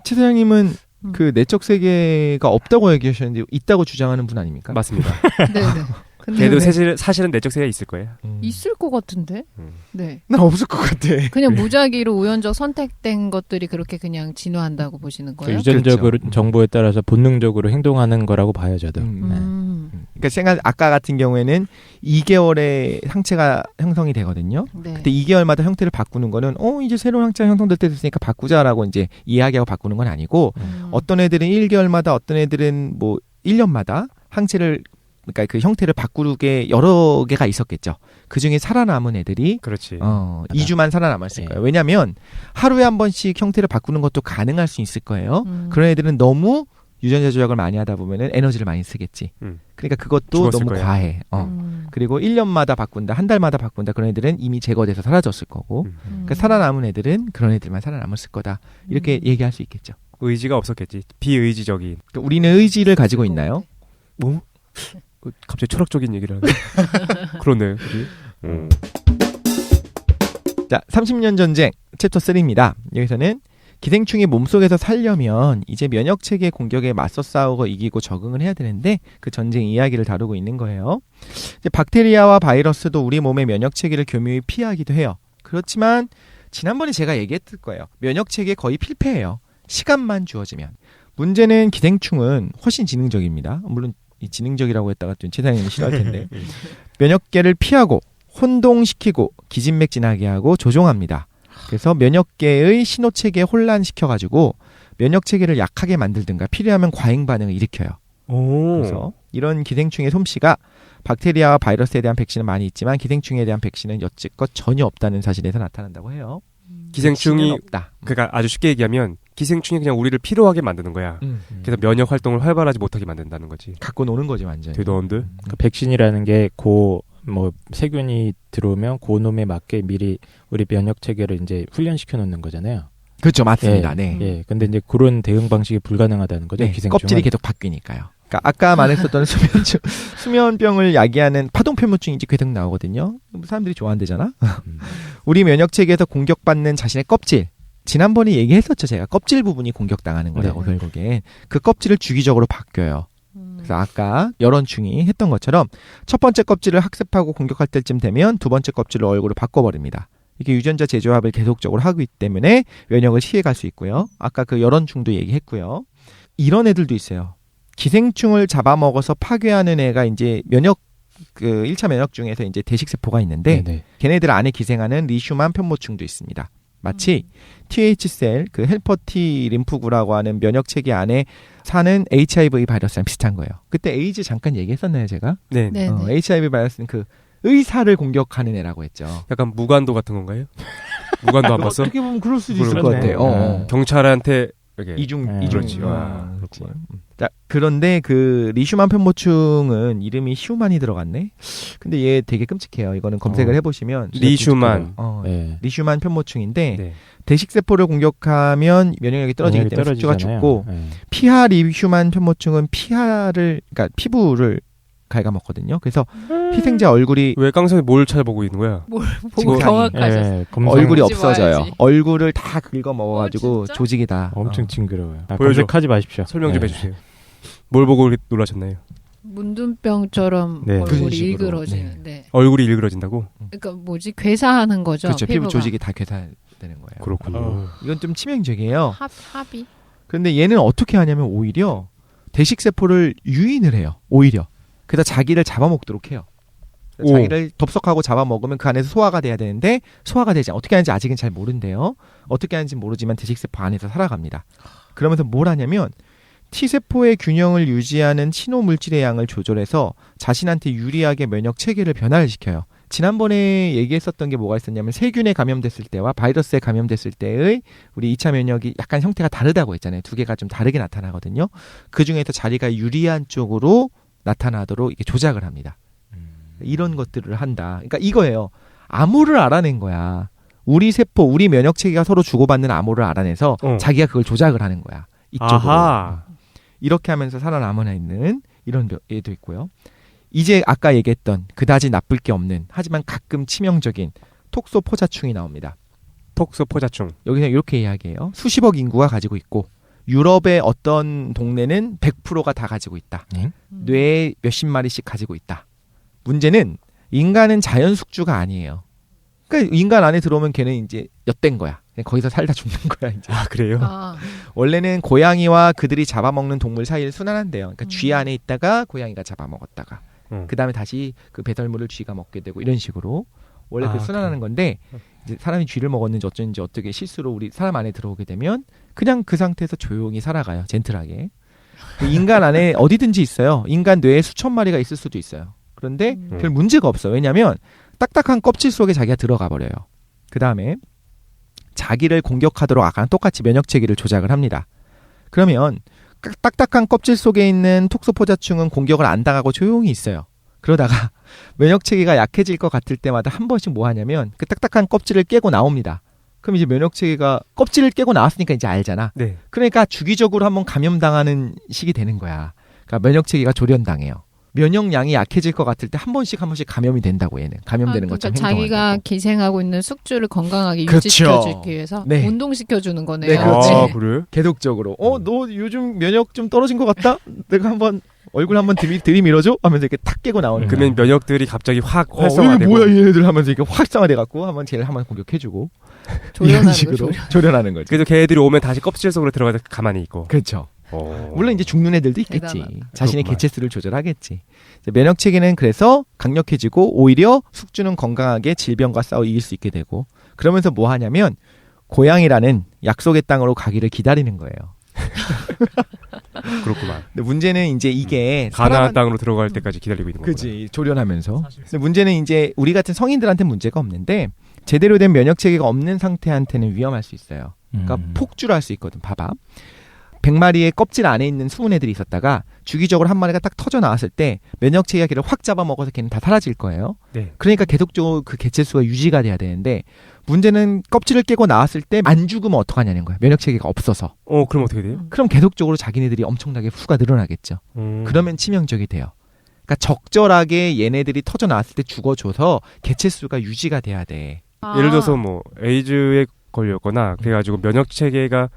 최 사장님은 그 내적 세계가 없다고 얘기하셨는데 있다고 주장하는 분 아닙니까? 맞습니다. 네네. 근데 걔도 왜 사실은 내적 세계가 있을 거예요. 있을 것 같은데. 음. 네. 난 없을 것 같아. 그냥 무작위로 우연적 선택된 것들이 그렇게 그냥 진화한다고 보시는 거예요? 유전적으로 그렇죠. 정보에 따라서 본능적으로 행동하는 거라고 봐요 저도. 그러니까 아까 같은 경우에는 2개월에 상체가 형성이 되거든요. 네. 근데 2개월마다 형태를 바꾸는 거는 이제 새로운 상체가 형성될 때 됐으니까 바꾸자라고 이제 이야기하고 바꾸는 건 아니고 어떤 애들은 1개월마다 어떤 애들은 뭐 1년마다 항체를 그러니까 그 형태를 바꾸게 여러 개가 있었겠죠. 그 중에 살아남은 애들이 그렇지. 2주만 살아남았을 네. 거예요. 왜냐하면 하루에 한 번씩 형태를 바꾸는 것도 가능할 수 있을 거예요. 그런 애들은 너무 유전자 조작을 많이 하다 보면은 에너지를 많이 쓰겠지. 그러니까 그것도 죽었을 너무 거예요. 과해. 그리고 1년마다 바꾼다, 한 달마다 바꾼다. 그런 애들은 이미 제거돼서 사라졌을 거고. 그러니까 살아남은 애들은 그런 애들만 살아남았을 거다. 이렇게 얘기할 수 있겠죠. 의지가 없었겠지. 비의지적인. 그러니까 우리는 의지를 가지고 있나요? 뭐? 갑자기 철학적인 얘기를 하네. 그러네. 그지? 자, 30년 전쟁 챕터 3입니다. 여기서는 기생충이 몸속에서 살려면 이제 면역체계 공격에 맞서 싸우고 이기고 적응을 해야 되는데 그 전쟁 이야기를 다루고 있는 거예요. 이제 박테리아와 바이러스도 우리 몸의 면역체계를 교묘히 피하기도 해요. 그렇지만 지난번에 제가 얘기했을 거예요. 면역체계 거의 필패해요. 시간만 주어지면. 문제는 기생충은 훨씬 지능적입니다. 물론 이 지능적이라고 했다가 좀 최사장님이 싫어할 텐데 면역계를 피하고 혼동시키고 기진맥진하게 하고 조종합니다. 그래서 면역계의 신호체계에 혼란시켜가지고 면역체계를 약하게 만들든가 필요하면 과잉 반응을 일으켜요. 그래서 이런 기생충의 솜씨가 박테리아와 바이러스에 대한 백신은 많이 있지만 기생충에 대한 백신은 여지껏 전혀 없다는 사실에서 나타난다고 해요. 기생충이 없다. 그러니까 아주 쉽게 얘기하면 기생충이 그냥 우리를 피로하게 만드는 거야. 그래서 면역 활동을 활발하지 못하게 만든다는 거지. 갖고 노는 거지 완전. 되더운데. 그 백신이라는 게 뭐 세균이 들어오면 그놈에 맞게 미리 우리 면역 체계를 이제 훈련시켜 놓는 거잖아요. 그렇죠, 맞습니다. 네. 예. 근데 이제 그런 대응 방식이 불가능하다는 거죠. 네, 기생충은. 껍질이 계속 바뀌니까요. 그러니까 아까 말했었던 수면병을 야기하는 파동편모증인지 계속 나오거든요. 사람들이 좋아한대잖아. 우리 면역 체계에서 공격받는 자신의 껍질. 지난번에 얘기했었죠. 제가 껍질 부분이 공격당하는 거라고 네. 결국엔 그 껍질을 주기적으로 바뀌어요. 그래서 아까 열원충이 했던 것처럼 첫 번째 껍질을 학습하고 공격할 때쯤 되면 두 번째 껍질로 얼굴을 바꿔버립니다. 이게 유전자 재조합을 계속적으로 하기 때문에 면역을 시해갈 수 있고요. 아까 그 열원충도 얘기했고요. 이런 애들도 있어요. 기생충을 잡아먹어서 파괴하는 애가 이제 면역 그 1차 면역 중에서 이제 대식세포가 있는데 네네. 걔네들 안에 기생하는 리슈만 편모충도 있습니다. 마치 TH셀, 그 헬퍼 T 림프구라고 하는 면역 체계 안에 사는 HIV 바이러스랑 비슷한 거예요. 그때 에이즈 잠깐 얘기했었나요, 제가? 네. 네. HIV 바이러스는 그 의사를 공격하는 애라고 했죠. 약간 무관도 같은 건가요? 무관도 안 봤어? 어떻게 보면 그럴 수도 있을 것 그렇네. 같아요. 경찰한테 이렇게 이중 그렇지. 그렇지. 자, 그런데 그 리슈만 편모충은 이름이 휴만이 들어갔네. 근데 얘 되게 끔찍해요. 이거는 검색을 해보시면 리슈만. 네. 리슈만 편모충인데 네. 대식세포를 공격하면 면역력이 떨어지기 면역력이 때문에 숙주가 떨어지잖아요. 죽고 네. 피하 리슈만 편모충은 그러니까 피부를 갉아먹거든요. 그래서 희생자 얼굴이 왜 깡성이 뭘 찾아보고 있는 거야? 뭘 지금 보고 경악하셨어. 네, 검사 얼굴이 보지 없어져요. 마야지. 얼굴을 다 긁어 먹어가지고 진짜? 조직이 다 엄청 징그러워요. 보여줘. 검색하지 마십시오. 설명 좀 네. 해주세요. 뭘 보고 그렇게 놀라셨나요? 문둥병처럼 네. 그런 얼굴이 식으로. 일그러지는. 네. 얼굴이 일그러진다고? 그러니까 뭐지 괴사하는 거죠. 그렇죠. 피부 피부가. 조직이 다 괴사되는 거예요. 그렇군요. 이건 좀 치명적이에요. 합이. 그런데 얘는 어떻게 하냐면 오히려 대식세포를 유인을 해요. 오히려. 그래서 자기를 잡아먹도록 해요. 오. 자기를 덥석하고 잡아먹으면 그 안에서 소화가 돼야 되는데 소화가 되지 않아요. 어떻게 하는지 아직은 잘 모른대요. 어떻게 하는지 모르지만 대식세포 안에서 살아갑니다. 그러면서 뭘 하냐면 T세포의 균형을 유지하는 친호물질의 양을 조절해서 자신한테 유리하게 면역 체계를 변화를 시켜요. 지난번에 얘기했었던 게 뭐가 있었냐면 세균에 감염됐을 때와 바이러스에 감염됐을 때의 우리 2차 면역이 약간 형태가 다르다고 했잖아요. 두 개가 좀 다르게 나타나거든요. 그중에서 자리가 유리한 쪽으로 나타나도록 이게 조작을 합니다. 이런 것들을 한다. 그러니까 이거예요. 암호를 알아낸 거야. 우리 세포, 우리 면역 체계가 서로 주고받는 암호를 알아내서 자기가 그걸 조작을 하는 거야. 이쪽으로. 아하. 이렇게 하면서 살아남아 있는 이런 애도 있고요. 이제 아까 얘기했던 그다지 나쁠 게 없는 하지만 가끔 치명적인 톡소포자충이 나옵니다. 톡소포자충. 여기서 이렇게 이야기해요. 수십억 인구가 가지고 있고 유럽의 어떤 동네는 100%가 다 가지고 있다. 뇌에 몇십 마리씩 가지고 있다. 문제는 인간은 자연 숙주가 아니에요. 그러니까 인간 안에 들어오면 걔는 이제 엿된 거야. 그냥 거기서 살다 죽는 거야 이제. 아 그래요? 아, 원래는 고양이와 그들이 잡아먹는 동물 사이를 순환한대요. 그러니까 쥐 안에 있다가 고양이가 잡아먹었다가 그 다음에 다시 그 배설물을 쥐가 먹게 되고 이런 식으로 원래 그 순환하는 건데 이제 사람이 쥐를 먹었는지 어쩐지 어떻게 실수로 우리 사람 안에 들어오게 되면 그냥 그 상태에서 조용히 살아가요. 젠틀하게. 인간 안에 어디든지 있어요. 인간 뇌에 수천 마리가 있을 수도 있어요. 그런데 별 문제가 없어. 왜냐하면 딱딱한 껍질 속에 자기가 들어가 버려요. 그 다음에 자기를 공격하도록 아까랑 똑같이 면역 체계를 조작을 합니다. 그러면 딱딱한 껍질 속에 있는 톡소포자충은 공격을 안 당하고 조용히 있어요. 그러다가 면역 체계가 약해질 것 같을 때마다 한 번씩 뭐 하냐면 그 딱딱한 껍질을 깨고 나옵니다. 그럼 이제 면역 체계가 껍질을 깨고 나왔으니까 이제 알잖아. 네. 그러니까 주기적으로 한번 감염당하는 식이 되는 거야. 그러니까 면역 체계가 조련당해요. 면역량이 약해질 것 같을 때 한 번씩 감염이 된다고 얘는 감염되는 것처럼 그러니까 자기가 행동한다고. 기생하고 있는 숙주를 건강하게 그렇죠. 유지시켜주기 위해서 네. 운동시켜주는 거네요. 네, 그렇지. 아 그래? 계속적으로 너 요즘 면역 좀 떨어진 것 같다? 내가 한번 얼굴 한번 들이밀어줘? 하면서 이렇게 탁 깨고 나오는 거야. 그러면 면역들이 갑자기 확 이게 활성화되고. 뭐야 얘네들 하면서 이렇게 활성화돼 갖고 한번 쟤를 한번 공격해주고 이런 조련하는 식으로 거죠. 조련하는 거죠. 그래서 걔들이 오면 다시 껍질 속으로 들어가서 가만히 있고. 그렇죠. 물론 이제 죽는 애들도 있겠지. 대단하다. 자신의 그렇구만. 개체수를 조절하겠지. 면역 체계는 그래서 강력해지고 오히려 숙주는 건강하게 질병과 싸워 이길 수 있게 되고 그러면서 뭐 하냐면 고향이라는 약속의 땅으로 가기를 기다리는 거예요. 그렇구만. 근데 문제는 이제 이게 가나안 땅으로 들어갈 때까지 기다리고 있는 거구나. 그지 조련하면서. 근데 문제는 이제 우리 같은 성인들한테 문제가 없는데 제대로 된 면역 체계가 없는 상태한테는 위험할 수 있어요. 그러니까 폭주를 할 수 있거든. 봐봐. 100마리의 껍질 안에 있는 숨은 애들이 있었다가 주기적으로 한 마리가 딱 터져 나왔을 때 면역 체계가 걔를 확 잡아먹어서 걔는 다 사라질 거예요. 네. 그러니까 계속적으로 그 개체수가 유지가 돼야 되는데 문제는 껍질을 깨고 나왔을 때 안 죽으면 어떡하냐는 거예요. 면역 체계가 없어서. 그럼 어떻게 돼요? 그럼 계속적으로 자기네들이 엄청나게 수가 늘어나겠죠. 그러면 치명적이 돼요. 그러니까 적절하게 얘네들이 터져 나왔을 때 죽어줘서 개체수가 유지가 돼야 돼. 예를 들어서 뭐 에이즈에 걸렸거나 그래가지고 면역 체계가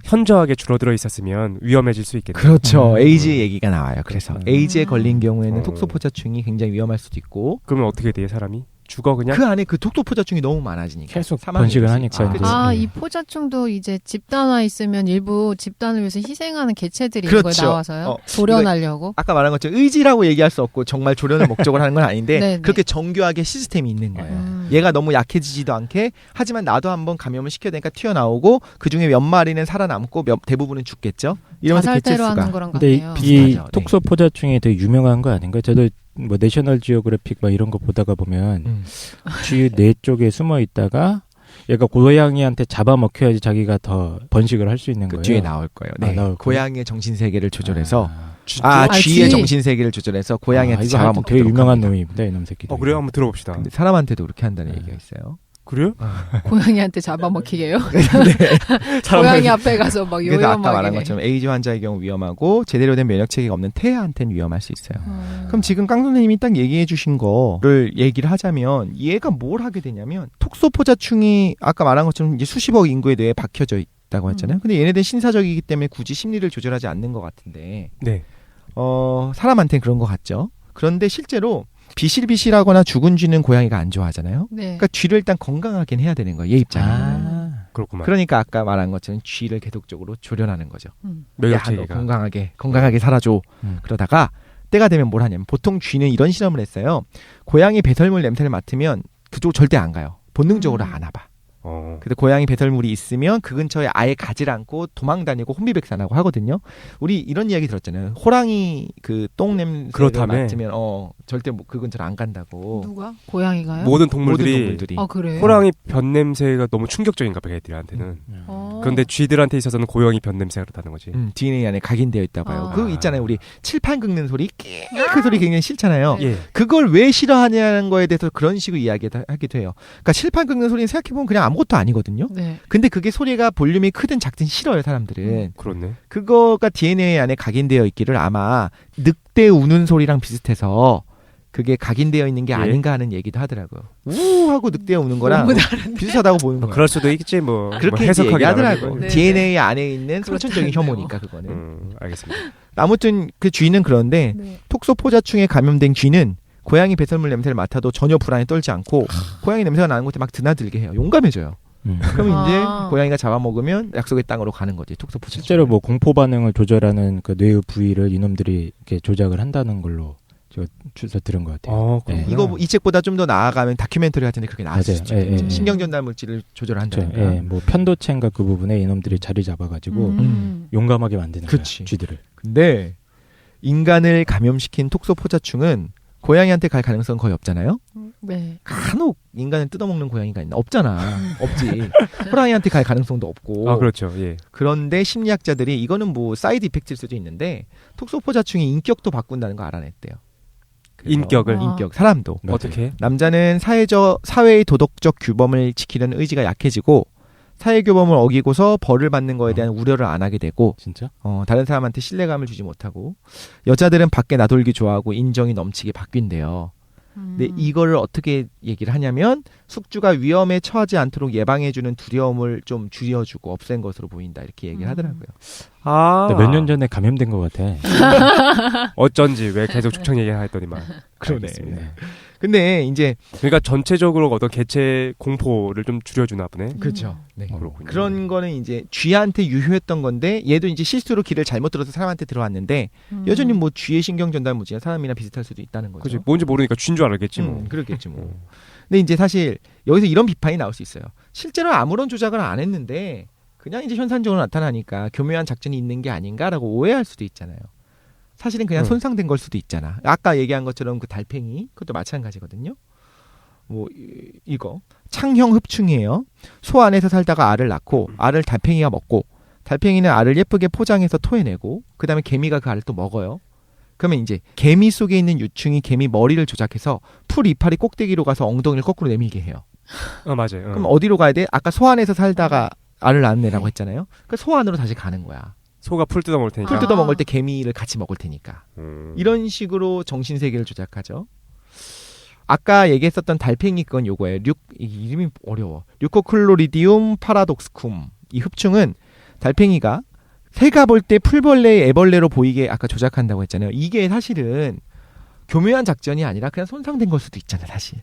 현저하게 줄어들어 있었으면 위험해질 수 있겠네요. 그렇죠. 에이즈 얘기가 나와요. 그래서 에이즈에 걸린 경우에는 어. 톡소포자충이 굉장히 위험할 수도 있고 그러면 어떻게 돼요, 사람이? 죽어 그냥? 그 안에 그 톡소포자충이 너무 많아지니까 계속 사망이 번식을 될 수 하니까 있죠. 이제. 아, 네. 이 포자충도 이제 집단화 있으면 일부 집단을 위해서 희생하는 개체들이 있는 그렇죠. 거에 나와서요? 어, 조련하려고? 아까 말한 것처럼 의지라고 얘기할 수 없고 정말 조련을 목적으로 하는 건 아닌데 네, 네. 그렇게 정교하게 시스템이 있는 거예요. 네. 얘가 너무 약해지지도 않게 하지만 나도 한번 감염을 시켜야 되니까 튀어나오고 그중에 몇 마리는 살아남고 대부분은 죽겠죠. 이러면서 자살대로 하는 개체수가 거랑 근데 같네요. 이 비슷하죠. 네. 톡소포자충이 되게 유명한 거 아닌가요? 저도 뭐 내셔널 지오그래픽 막 이런 거 보다가 보면 쥐 뇌 쪽에 숨어 있다가 얘가 고양이한테 잡아먹혀야지 자기가 더 번식을 할 수 있는 그 거예요. 뒤에 나올 거예요. 네. 나올 거예요? 고양이의 정신 세계를 조절해서 아, 쥐의 쥐. 정신 세계를 조절해서 고양이한테 이거 하여튼 잡아먹도록 되게 유명한 합니다. 놈입니다. 이놈 새끼들. 그래요? 한번 들어봅시다. 근데 사람한테도 그렇게 한다는 네. 얘기가 있어요. 그래요? 고양이한테 잡아먹히게요? 사람을- 고양이 앞에 가서 막 그래서 아까 말한 요염하게. 것처럼 에이즈 환자의 경우 위험하고 제대로 된 면역 체계가 없는 태아한테는 위험할 수 있어요. 그럼 지금 깡 선생님이 딱 얘기해 주신 거를 얘기를 하자면 얘가 뭘 하게 되냐면 톡소포자충이 아까 말한 것처럼 이제 수십억 인구의 뇌에 박혀져 있다고 했잖아요. 근데 얘네들 신사적이기 때문에 굳이 심리를 조절하지 않는 것 같은데 네. 사람한테는 그런 것 같죠. 그런데 실제로 비실비실하거나 죽은 쥐는 고양이가 안 좋아하잖아요. 네. 그러니까 쥐를 일단 건강하게 해야 되는 거예요. 얘 입장에서. 아, 그렇구만. 그러니까 아까 말한 것처럼 쥐를 계속적으로 조련하는 거죠. 면역 야, 너 체계가. 건강하게 살아줘. 음. 그러다가 때가 되면 뭘 하냐면 보통 쥐는 이런 실험을 했어요. 고양이 배설물 냄새를 맡으면 그쪽 절대 안 가요. 본능적으로 안 와봐. 근데 고양이 배설물이 있으면 그 근처에 아예 가지 않고 도망 다니고 혼비백산하고 하거든요. 우리 이런 이야기 들었잖아요. 호랑이 그 똥 냄새를 그렇다며. 맡으면 절대 그 근처로 안 간다고. 누가? 고양이가요? 모든 모든 동물들이 동물들이. 아, 그래요? 호랑이 변 냄새가 너무 충격적인가 봐, 걔들한테는. 어. 그런데 쥐들한테 있어서는 고양이 변 냄새가 그렇다는 거지. DNA 안에 각인되어 있다고 봐요. 아. 그거 있잖아요. 우리 칠판 긁는 소리, 그 소리 굉장히 싫잖아요. 예. 그걸 왜 싫어하냐는 거에 대해서 그런 식으로 이야기하기도 해요. 그러니까 칠판 긁는 소리는 생각해보면 그냥 아무것도 아니거든요. 네. 근데 그게 소리가 볼륨이 크든 작든 싫어요, 사람들은. 그렇네. 그거가 DNA 안에 각인되어 있기를 아마 늑대 우는 소리랑 비슷해서 그게 각인되어 있는 게 예. 아닌가 하는 얘기도 하더라고요. 우 하고 늑대 우는 거랑 너무 다른데. 비슷하다고 보는 거예요. 그럴 수도 있겠지 뭐. 그렇게 뭐 이제 해석하기 얘기하더라고요. 나름이고. 네. DNA 안에 있는 그렇다는데요. 선천적인 혐오니까 그거는. 알겠습니다. 아무튼 그 쥐는 그런데 네. 톡소포자충에 감염된 쥐는 고양이 배설물 냄새를 맡아도 전혀 불안에 떨지 않고 고양이 냄새가 나는 곳에 막 드나들게 해요. 용감해져요. 그럼 아. 이제 고양이가 잡아먹으면 약속의 땅으로 가는 거지. 톡소포자충. 실제로 뭐 공포 반응을 조절하는 그 뇌의 부위를 이놈들이 이렇게 조작을 한다는 걸로 제가 주서 들은 것 같아요. 그렇구나. 이거 뭐 이 책보다 좀 더 나아가면 다큐멘터리 같은데 그렇게 나왔을 맞아요. 수도 있겠죠. 예, 예. 신경전달 물질을 조절한다니까. 그렇죠. 예, 뭐 편도체인가 그 부분에 이놈들이 자리 잡아가지고 용감하게 만드는 거예요. 그치. 쥐들을. 근데 인간을 감염시킨 톡소포자충은 고양이한테 갈 가능성은 거의 없잖아요. 네. 간혹 인간을 뜯어먹는 고양이가 있나? 없잖아. 없지. 호랑이한테 갈 가능성도 없고. 아, 그렇죠. 예. 그런데 심리학자들이 이거는 뭐 사이드 이펙트일 수도 있는데 톡소포자충이 인격도 바꾼다는 거 알아냈대요. 그래서 인격을? 아. 인격 사람도 맞아요. 어떻게? 남자는 사회의 도덕적 규범을 지키려는 의지가 약해지고 사회 규범을 어기고서 벌을 받는 거에 대한 우려를 안 하게 되고 진짜? 다른 사람한테 신뢰감을 주지 못하고 여자들은 밖에 나돌기 좋아하고 인정이 넘치게 바뀐대요. 근데 이거를 어떻게 얘기를 하냐면 숙주가 위험에 처하지 않도록 예방해주는 두려움을 좀 줄여주고 없앤 것으로 보인다 이렇게 얘기를 하더라고요. 아. 몇 년 전에 감염된 것 같아. 어쩐지 왜 계속 축청 얘기를 했더니만. 그러네. 알겠습니다. 근데 이제 그러니까 전체적으로 어떤 개체 공포를 좀 줄여주나 보네. 그렇죠. 네. 그렇군요. 그런 거는 이제 쥐한테 유효했던 건데 얘도 이제 실수로 길을 잘못 들어서 사람한테 들어왔는데 여전히 뭐 쥐의 신경 전달 무지가 사람이나 비슷할 수도 있다는 거죠. 그지 뭔지 모르니까 쥐인 줄 알겠지 뭐. 그렇겠지 뭐. 근데 이제 사실 여기서 이런 비판이 나올 수 있어요. 실제로 아무런 조작을 안 했는데 그냥 이제 현상적으로 나타나니까 교묘한 작전이 있는 게 아닌가라고 오해할 수도 있잖아요. 사실은 그냥 손상된 걸 수도 있잖아. 아까 얘기한 것처럼 그 달팽이 그것도 마찬가지거든요. 뭐 이거 창형 흡충이에요. 소 안에서 살다가 알을 낳고 알을 달팽이가 먹고 달팽이는 알을 예쁘게 포장해서 토해내고 그 다음에 개미가 그 알을 또 먹어요. 그러면 이제 개미 속에 있는 유충이 개미 머리를 조작해서 풀 이파리 꼭대기로 가서 엉덩이를 거꾸로 내밀게 해요. 맞아요. 그럼 어디로 가야 돼? 아까 소 안에서 살다가 알을 낳았네라고 했잖아요. 그 소 안으로 다시 가는 거야. 소가 풀 뜯어 먹을 테니까. 풀 뜯어 먹을 때 개미를 같이 먹을 테니까. 음. 이런 식으로 정신 세계를 조작하죠. 아까 얘기했었던 달팽이 건 요거예요. 이름이 어려워. 류코클로리디움 파라독스쿰. 이 흡충은 달팽이가 새가 볼 때 풀벌레의 애벌레로 보이게 아까 조작한다고 했잖아요. 이게 사실은 교묘한 작전이 아니라 그냥 손상된 걸 수도 있잖아, 사실.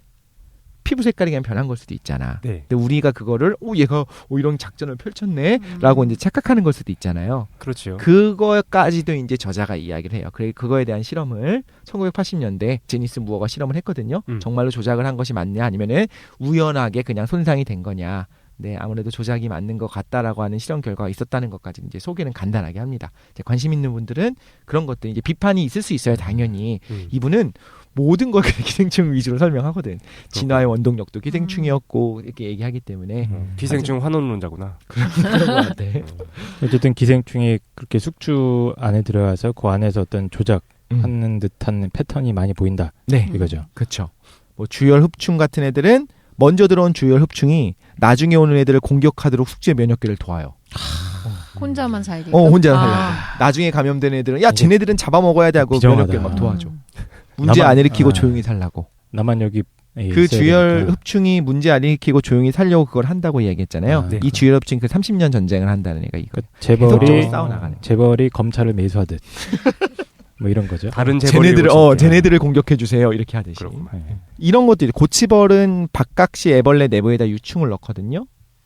피부 색깔이 그냥 변한 걸 수도 있잖아. 네. 근데 우리가 그거를 얘가 이런 작전을 펼쳤네라고 이제 착각하는 걸 수도 있잖아요. 그렇죠. 그거까지도 이제 저자가 이야기를 해요. 그거에 대한 실험을 1980년대 제니스 무어가 실험을 했거든요. 정말로 조작을 한 것이 맞냐 아니면은 우연하게 그냥 손상이 된 거냐. 네, 아무래도 조작이 맞는 것 같다라고 하는 실험 결과가 있었다는 것까지 이제 소개는 간단하게 합니다. 이제 관심 있는 분들은 그런 것들 이제 비판이 있을 수 있어요, 당연히. 이분은 모든 걸 기생충 위주로 설명하거든. 진화의 원동력도 기생충이었고 이렇게 얘기하기 때문에 기생충 환원론자구나. 그런 것 같아. 어쨌든 기생충이 그렇게 숙주 안에 들어가서 그 안에서 어떤 조작하는 듯한 패턴이 많이 보인다. 네, 이거죠. 그렇죠. 뭐 주열 흡충 같은 애들은 먼저 들어온 주열 흡충이 나중에 오는 애들을 공격하도록 숙주의 면역계를 도와요. 혼자만 살게. 혼자 살려고. 나중에 감염된 애들은 쟤네들은 잡아먹어야 돼 하고 비정하다. 면역계 막 도와줘. 문제 안 일으키고 조용히 살라고. 나만 여기 그 주열 흡충이 문제 안 일으키고 조용히 살려고 그걸 한다고 이야기했잖아요. 네. 이 주열 흡충 그 30년 전쟁을 한다는 애가 이거. 재벌이 계속적으로 싸워나가는. 재벌이 검찰을 매수하듯 뭐 이런 거죠. 다른 재벌이 쟤네들을 공격해 주세요. 이렇게 하듯이. 네. 이런 것들이 고치벌은 박각시 애벌레 내부에다 유충을 넣거든요.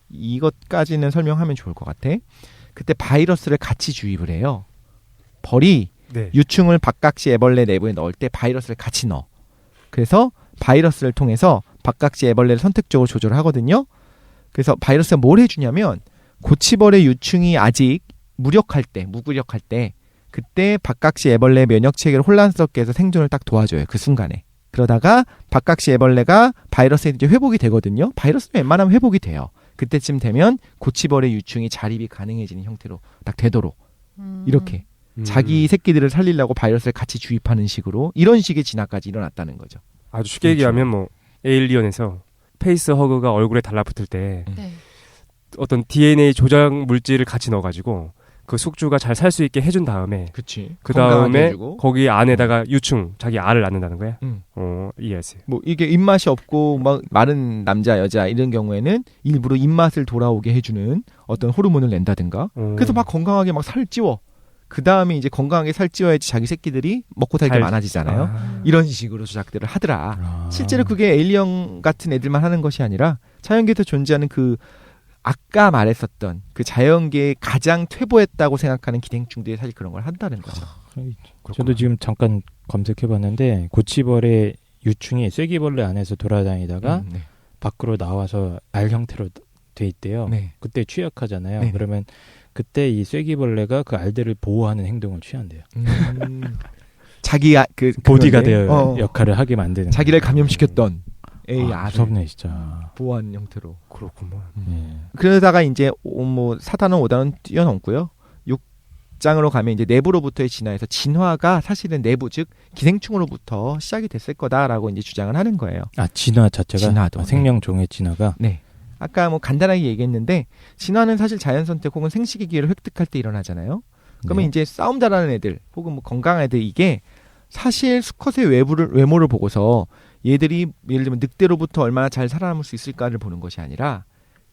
이것까지는 설명하면 좋을 것 같아. 그때 바이러스를 같이 주입을 해요. 벌이 네. 유충을 박각시 애벌레 내부에 넣을 때 바이러스를 같이 넣어. 그래서 바이러스를 통해서 박각시 애벌레를 선택적으로 조절을 하거든요. 그래서 바이러스가 뭘 해주냐면 고치벌의 유충이 아직 무력할 때 그때 박각시 애벌레 면역 체계를 혼란스럽게 해서 생존을 딱 도와줘요. 그 순간에. 그러다가 박각시 애벌레가 바이러스에 이제 회복이 되거든요. 바이러스는 웬만하면 회복이 돼요. 그때쯤 되면 고치벌의 유충이 자립이 가능해지는 형태로 딱 되도록 이렇게 자기 새끼들을 살리려고 바이러스를 같이 주입하는 식으로 이런 식의 진화까지 일어났다는 거죠. 아주 쉽게 얘기하면 뭐 에일리언에서 페이스 허그가 얼굴에 달라붙을 때 네. 어떤 DNA 조작 물질을 같이 넣어가지고 그 숙주가 잘 살 수 있게 해준 다음에 그치. 그 다음에 건강하게 해주고. 거기 안에다가 유충 자기 알을 낳는다는 거야. 이해했어요. 뭐 이게 입맛이 없고 막 마른 남자 여자 이런 경우에는 일부러 입맛을 돌아오게 해주는 어떤 호르몬을 낸다든가. 그래서 막 건강하게 막 살 찌워. 그 다음에 이제 건강하게 살 찌워야지 자기 새끼들이 먹고 살게 많아지잖아요. 이런 식으로 조작들을 하더라. 실제로 그게 에일리언 같은 애들만 하는 것이 아니라 자연계에서 존재하는 그 아까 말했었던 그 자연계에 가장 퇴보했다고 생각하는 기생충들이 사실 그런 걸 한다는 거죠. 저도 지금 잠깐 검색해봤는데 고치벌의 유충이 쐐기벌레 안에서 돌아다니다가 네. 밖으로 나와서 알 형태로 돼 있대요. 네. 그때 취약하잖아요. 네. 그러면 그때 이 쐐기벌레가 그 알들을 보호하는 행동을 취한대요. 자기가 그 보디가드 역할을 하게 만드는 자기를 감염시켰던 무섭네 진짜. 보호하는 형태로. 그렇구만. 그러다가 이제 뭐 4단원 5단원 뛰어넘고요. 6장으로 가면 이제 내부로부터의 진화에서 진화가 사실은 내부 즉 기생충으로부터 시작이 됐을 거다라고 이제 주장을 하는 거예요. 진화 자체가 진화도. 생명종의 진화가. 네. 아까 뭐 간단하게 얘기했는데 진화는 사실 자연 선택 혹은 생식의 기회를 획득할 때 일어나잖아요. 그러면 이제 싸움 잘하는 애들 혹은 뭐 건강한 애들 이게 사실 수컷의 외모를 보고서 얘들이 예를 들면 늑대로부터 얼마나 잘 살아남을 수 있을까를 보는 것이 아니라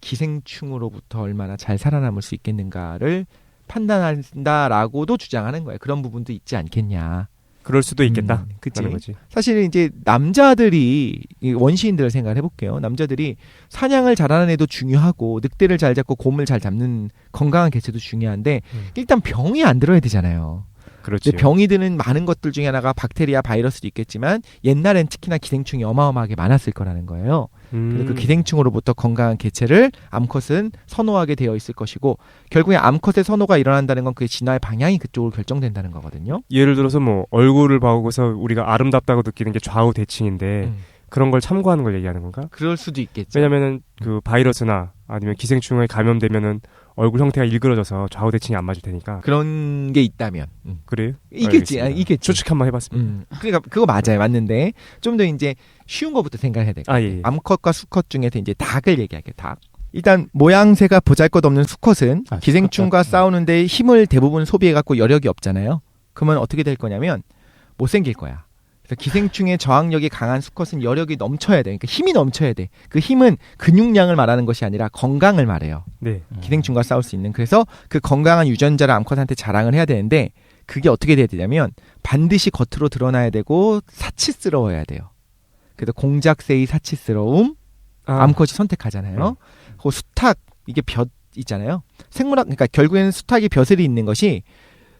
기생충으로부터 얼마나 잘 살아남을 수 있겠는가를 판단한다라고도 주장하는 거예요. 그런 부분도 있지 않겠냐. 그럴 수도 있겠다. 그치. 거지. 사실 이제 남자들이 원시인들을 생각을 해볼게요. 남자들이 사냥을 잘하는 애도 중요하고 늑대를 잘 잡고 곰을 잘 잡는 건강한 개체도 중요한데 일단 병이 안 들어야 되잖아요. 그렇지. 병이 드는 많은 것들 중에 하나가 박테리아, 바이러스도 있겠지만 옛날엔 특히나 기생충이 어마어마하게 많았을 거라는 거예요. 그래서 그 기생충으로부터 건강한 개체를 암컷은 선호하게 되어 있을 것이고 결국에 암컷의 선호가 일어난다는 건 그 진화의 방향이 그쪽으로 결정된다는 거거든요. 예를 들어서 뭐 얼굴을 보고서 우리가 아름답다고 느끼는 게 좌우 대칭인데 그런 걸 참고하는 걸 얘기하는 건가? 그럴 수도 있겠죠. 왜냐면은 그 바이러스나 아니면 기생충에 감염되면은 얼굴 형태가 일그러져서 좌우대칭이 안 맞을 테니까. 그런 게 있다면 그래요? 있겠지. 알겠습니다. 있겠지. 추측 한번 해봤습니다. 그러니까 그거 맞아요. 맞는데 좀 더 이제 쉬운 거부터 생각해야 될 것 같아요. 예. 암컷과 수컷 중에서 이제 닭을 얘기할게요. 닭. 일단 모양새가 보잘것없는 수컷은 기생충과 싸우는데 힘을 대부분 소비해갖고 여력이 없잖아요. 그러면 어떻게 될 거냐면 못생길 거야. 그래서 기생충의 저항력이 강한 수컷은 여력이 넘쳐야 돼. 그러니까 힘이 넘쳐야 돼. 그 힘은 근육량을 말하는 것이 아니라 건강을 말해요. 네. 기생충과 싸울 수 있는. 그래서 그 건강한 유전자를 암컷한테 자랑을 해야 되는데 그게 어떻게 돼야 되냐면 반드시 겉으로 드러나야 되고 사치스러워야 돼요. 그래서 공작새의 사치스러움 암컷이 선택하잖아요. 그 수탉 이게 볕 있잖아요. 생물학 그러니까 결국에는 수탉이 벼슬이 있는 것이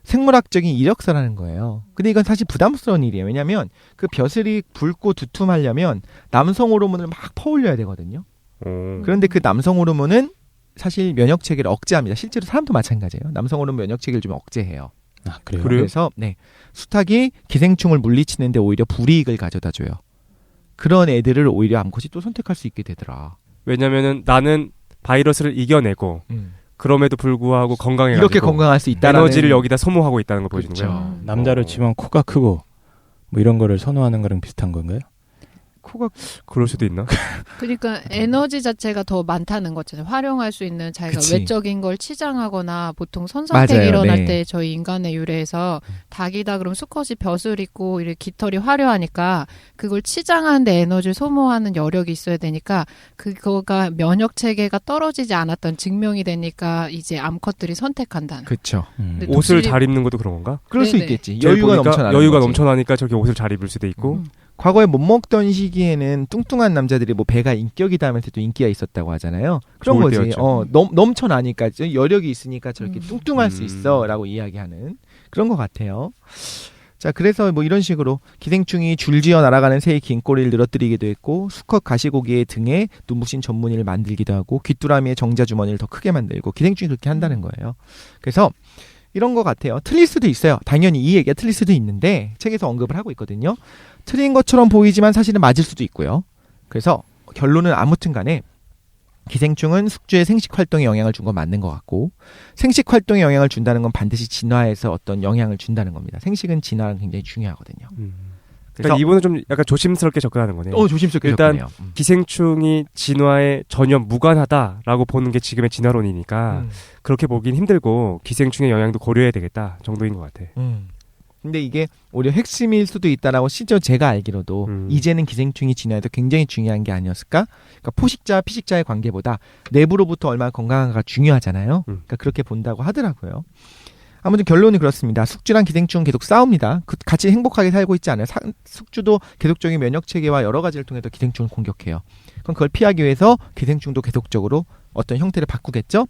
생물학적인 이력서라는 거예요. 근데 이건 사실 부담스러운 일이에요. 왜냐하면 그 벼슬이 붉고 두툼하려면 남성 호르몬을 막 퍼올려야 되거든요. 그런데 그 남성 호르몬은 사실 면역 체계를 억제합니다. 실제로 사람도 마찬가지예요. 남성 호르몬 면역 체계를 좀 억제해요. 아, 그래요? 그래서 네, 수탉이 기생충을 물리치는데 오히려 불이익을 가져다 줘요. 그런 애들을 오히려 암컷이 또 선택할 수 있게 되더라. 왜냐면은 나는 바이러스를 이겨내고 그럼에도 불구하고 건강해가지고 이렇게 건강할 수 있다는 에너지를 여기다 소모하고 있다는 걸 보여주는 그렇죠. 거예요. 남자로 치면 코가 크고 뭐 이런 거를 선호하는 거랑 비슷한 건가요? 코가 그럴 수도 있나? 그러니까 에너지 자체가 더 많다는 거잖아요. 활용할 수 있는 자기가 그치. 외적인 걸 치장하거나 보통 선선택이 맞아요. 일어날 네. 때 저희 인간의 유래에서 닭이다 그럼 수컷이 벼슬 있고 이렇게 깃털이 화려하니까 그걸 치장하는데 에너지를 소모하는 여력이 있어야 되니까 그거가 면역 체계가 떨어지지 않았던 증명이 되니까 이제 암컷들이 선택한다는. 그렇죠. 근데 옷을 독수리- 잘 입는 것도 그런 건가? 그럴 수 네네. 있겠지. 저기 여유가 보니까 넘쳐나는 여유가 거지. 넘쳐나니까 저렇게 옷을 잘 입을 수도 있고. 과거에 못 먹던 시기에는 뚱뚱한 남자들이 뭐 배가 인격이다 하면서 또 인기가 있었다고 하잖아요. 그런 좋을 거지. 때였죠. 넘쳐나니까 여력이 있으니까 저렇게 뚱뚱할 수 음. 있어라고 이야기하는 그런 것 같아요. 자, 그래서 뭐 이런 식으로 기생충이 줄지어 날아가는 새의 긴 꼬리를 늘어뜨리기도 했고 수컷 가시고기의 등에 눈부신 전무늬를 만들기도 하고 귀뚜라미의 정자 주머니를 더 크게 만들고 기생충이 그렇게 한다는 거예요. 그래서 이런 것 같아요. 틀릴 수도 있어요. 당연히 이 얘기가 틀릴 수도 있는데 책에서 언급을 하고 있거든요. 틀린 것처럼 보이지만 사실은 맞을 수도 있고요. 그래서 결론은 아무튼 간에 기생충은 숙주의 생식 활동에 영향을 준 건 맞는 것 같고 생식 활동에 영향을 준다는 건 반드시 진화에서 어떤 영향을 준다는 겁니다. 생식은 진화랑 굉장히 중요하거든요. 그래서 그러니까 이분은 좀 약간 조심스럽게 접근하는 거네요. 조심스럽게 일단 접근해요. 기생충이 진화에 전혀 무관하다라고 보는 게 지금의 진화론이니까 그렇게 보긴 힘들고 기생충의 영향도 고려해야 되겠다 정도인 것 같아. 근데 이게 오히려 핵심일 수도 있다라고 실제로 제가 알기로도 이제는 기생충이 진화에도 굉장히 중요한 게 아니었을까? 그러니까 포식자, 피식자의 관계보다 내부로부터 얼마나 건강한가가 중요하잖아요. 그러니까 그렇게 본다고 하더라고요. 아무튼 결론이 그렇습니다. 숙주랑 기생충은 계속 싸웁니다. 같이 행복하게 살고 있지 않아요. 숙주도 계속적인 면역 체계와 여러 가지를 통해서 기생충을 공격해요. 그럼 그걸 피하기 위해서 기생충도 계속적으로 어떤 형태를 바꾸겠죠?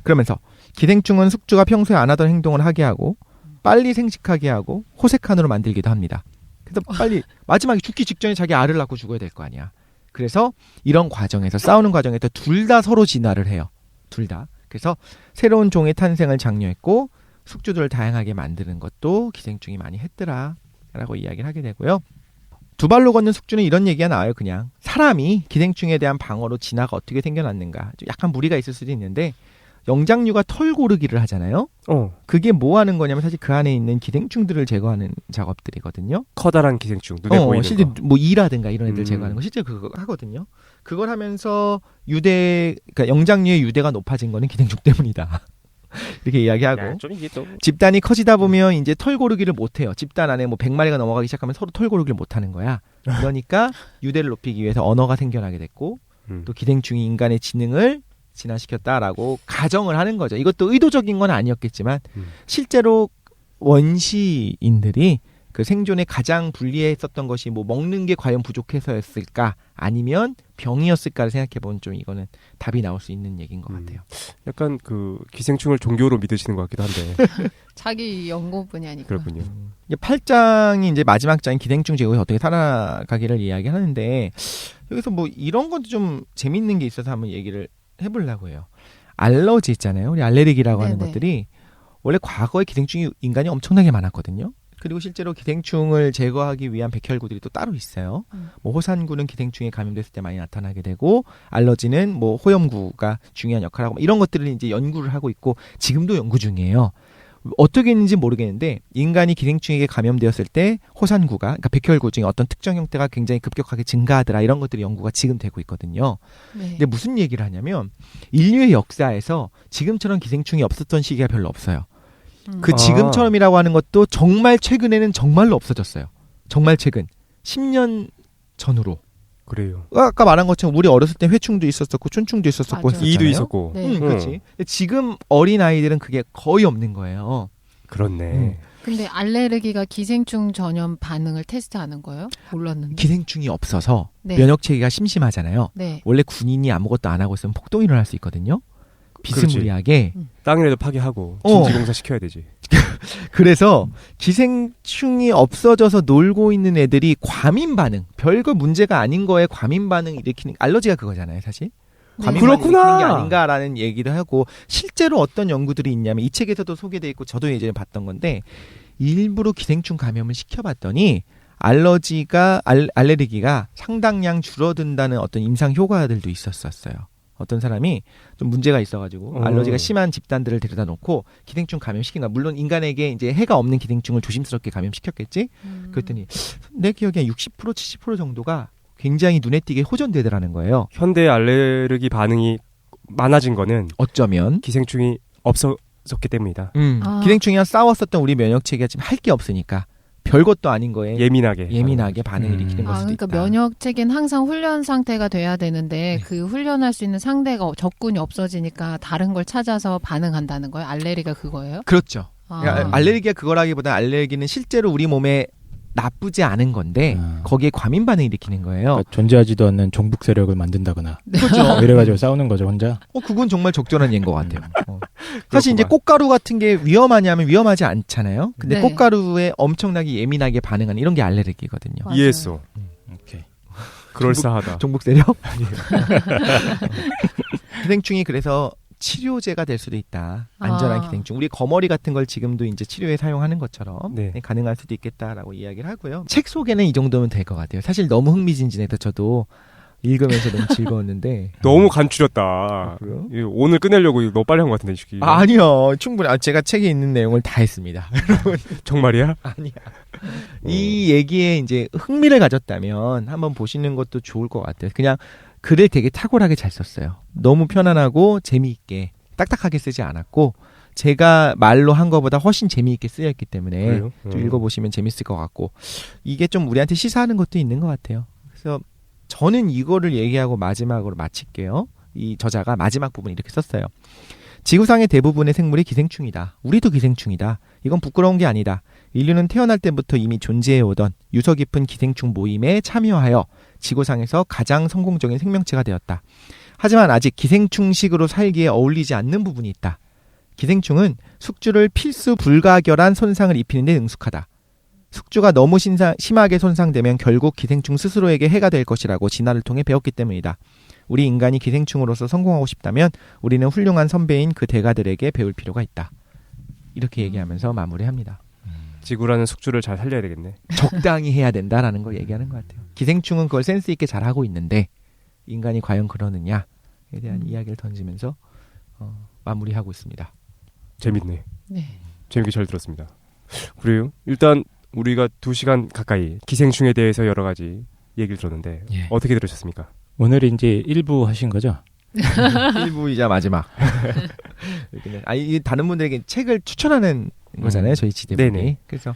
그러면서 기생충은 숙주가 평소에 안 하던 행동을 하게 하고 빨리 생식하게 하고 호색한으로 만들기도 합니다. 그래서 빨리 마지막에 죽기 직전에 자기 알을 낳고 죽어야 될 거 아니야. 그래서 이런 과정에서 싸우는 과정에서 둘 다 서로 진화를 해요. 둘 다. 그래서 새로운 종의 탄생을 장려했고 숙주들을 다양하게 만드는 것도 기생충이 많이 했더라라고 이야기를 하게 되고요. 두 발로 걷는 숙주는 이런 얘기가 나와요. 그냥 사람이 기생충에 대한 방어로 진화가 어떻게 생겨났는가. 좀 약간 무리가 있을 수도 있는데 영장류가 털 고르기를 하잖아요. 그게 뭐 하는 거냐면 사실 그 안에 있는 기생충들을 제거하는 작업들이거든요. 커다란 기생충 눈에 보이는 실제 거. 뭐 이라든가 이런 애들 제거하는 거 실제 그거 하거든요. 그걸 하면서 그러니까 영장류의 유대가 높아진 거는 기생충 때문이다. 이렇게 이야기하고 야, 좀 이게 또 집단이 커지다 보면 이제 털 고르기를 못 해요. 집단 안에 뭐 100마리가 넘어가기 시작하면 서로 털 고르기를 못 하는 거야. 그러니까 유대를 높이기 위해서 언어가 생겨나게 됐고 또 기생충이 인간의 지능을 진화시켰다라고 가정을 하는 거죠. 이것도 의도적인 건 아니었겠지만 실제로 원시인들이 그 생존에 가장 불리했었던 것이 뭐 먹는 게 과연 부족해서였을까 아니면 병이었을까를 생각해보면 좀 이거는 답이 나올 수 있는 얘기인 것 같아요. 약간 그 기생충을 종교로 믿으시는 것 같기도 한데 자기 연구 분야니까. 그렇군요. 이제 8장이 이제 마지막 장인 기생충 제국이 어떻게 살아가기를 이야기하는데 여기서 뭐 이런 것도 좀 재밌는 게 있어서 한번 얘기를 해보려고 해요. 알러지 있잖아요. 우리 알레르기라고 하는 네네. 것들이 원래 과거에 기생충이 인간이 엄청나게 많았거든요. 그리고 실제로 기생충을 제거하기 위한 백혈구들이 또 따로 있어요. 뭐 호산구는 기생충에 감염됐을 때 많이 나타나게 되고 알러지는 뭐 호염구가 중요한 역할을 하고 이런 것들을 이제 연구를 하고 있고 지금도 연구 중이에요. 어떻게 했는지 모르겠는데 인간이 기생충에게 감염되었을 때 호산구가 그러니까 백혈구 중에 어떤 특정 형태가 굉장히 급격하게 증가하더라 이런 것들이 연구가 지금 되고 있거든요. 네. 근데 무슨 얘기를 하냐면 인류의 역사에서 지금처럼 기생충이 없었던 시기가 별로 없어요. 그 아. 지금처럼이라고 하는 것도 정말 최근에는 정말로 없어졌어요. 정말 최근 10년 전으로. 그래요. 아까 말한 것처럼 우리 어렸을 때 회충도 있었었고 촌충도 있었었고 맞아요. 했었잖아요. 이도 있었고. 네. 그렇지. 근데 지금 어린 아이들은 그게 거의 없는 거예요. 그렇네. 근데 알레르기가 기생충 전염 반응을 테스트하는 거예요? 몰랐는데. 기생충이 없어서 네. 면역 체계가 심심하잖아요. 네. 원래 군인이 아무것도 안 하고 있으면 폭동이 일어날 수 있거든요. 비스무리하게. 땅이라도 파괴하고 어. 진지공사 시켜야 되지. 그래서 기생충이 없어져서 놀고 있는 애들이 과민 반응, 별거 문제가 아닌 거에 과민 반응 일으키는 알러지가 그거잖아요, 사실. 네. 과민 반응 일으키는 게 아닌가라는 얘기도 하고 실제로 어떤 연구들이 있냐면 이 책에서도 소개돼 있고 저도 예전에 봤던 건데 일부러 기생충 감염을 시켜봤더니 알레르기가 상당량 줄어든다는 어떤 임상 효과들도 있었어요. 어떤 사람이 좀 문제가 있어가지고 알러지가 심한 집단들을 데려다 놓고 기생충 감염시킨 거야. 물론 인간에게 이제 해가 없는 기생충을 조심스럽게 감염시켰겠지. 그랬더니 내 기억에 60% 70% 정도가 굉장히 눈에 띄게 호전되더라는 거예요. 현대 알레르기 반응이 많아진 거는 어쩌면 기생충이 없어졌기 때문이다. 아. 기생충이랑 싸웠었던 우리 면역 체계가 지금 할 게 없으니까 별것도 아닌 거에 예민하게 반응을 일으키는 걸 수도 그러니까 있다. 면역 체계는 항상 훈련 상태가 돼야 되는데 그 훈련할 수 있는 상대가 적군이 없어지니까 다른 걸 찾아서 반응한다는 거예요. 알레르기가 그거예요? 그렇죠. 아. 그러니까 알레르기가 그거라기보다 알레르기는 실제로 우리 몸에 나쁘지 않은 건데 거기에 과민 반응 일으키는 거예요. 그러니까 존재하지도 않는 종북 세력을 만든다거나 그렇죠. 이래가지고 싸우는 거죠 혼자. 그건 정말 적절한 예인 것 같아요. 사실 이제 꽃가루 같은 게 위험하냐면 위험하지 않잖아요. 근데 네. 꽃가루에 엄청나게 예민하게 반응하는 이런 게 알레르기거든요. 맞아요. 이해했어. 오케이. 그럴싸하다. 종북 세력? 기생충이 그래서 치료제가 될 수도 있다. 안전한 아. 기생충. 우리 거머리 같은 걸 지금도 이제 치료에 사용하는 것처럼 네. 가능할 수도 있겠다라고 이야기를 하고요. 책 소개는 이 정도면 될 것 같아요. 사실 너무 흥미진진해서 저도 읽으면서 너무 즐거웠는데. 너무 간추렸다. 그래요? 이거 오늘 끝내려고 이거 너무 빨리 한 것 같은데 이 시기. 아니요. 충분히. 제가 책에 있는 내용을 다 했습니다. 정말이야? 아니야. 이 얘기에 이제 흥미를 가졌다면 한번 보시는 것도 좋을 것 같아요. 그냥 글을 되게 탁월하게 잘 썼어요. 너무 편안하고 재미있게 딱딱하게 쓰지 않았고 제가 말로 한 것보다 훨씬 재미있게 쓰였기 때문에 그래요? 좀 읽어보시면 재밌을 것 같고 이게 좀 우리한테 시사하는 것도 있는 것 같아요. 그래서 저는 이거를 얘기하고 마지막으로 마칠게요. 이 저자가 마지막 부분 이렇게 썼어요. 지구상의 대부분의 생물이 기생충이다. 우리도 기생충이다. 이건 부끄러운 게 아니다. 인류는 태어날 때부터 이미 존재해오던 유서 깊은 기생충 모임에 참여하여 지구상에서 가장 성공적인 생명체가 되었다. 하지만 아직 기생충식으로 살기에 어울리지 않는 부분이 있다. 기생충은 숙주를 필수 불가결한 손상을 입히는 데 능숙하다. 숙주가 너무 심하게 손상되면 결국 기생충 스스로에게 해가 될 것이라고 진화를 통해 배웠기 때문이다. 우리 인간이 기생충으로서 성공하고 싶다면 우리는 훌륭한 선배인 그 대가들에게 배울 필요가 있다. 이렇게 얘기하면서 마무리합니다. 지구라는 숙주를 잘 살려야 되겠네. 적당히 해야 된다라는 걸 얘기하는 것 같아요. 기생충은 그걸 센스 있게 잘하고 있는데 인간이 과연 그러느냐에 대한 이야기를 던지면서 마무리하고 있습니다. 재밌네. 네. 재밌게 잘 들었습니다. 그래요? 일단 우리가 2시간 가까이 기생충에 대해서 여러 가지 얘기를 들었는데 예. 어떻게 들으셨습니까? 오늘 이제 1부 하신 거죠? 1부이자 마지막. 이 다른 분들에게 책을 추천하는 거잖아요. 저희 지대분이. 네네. 그래서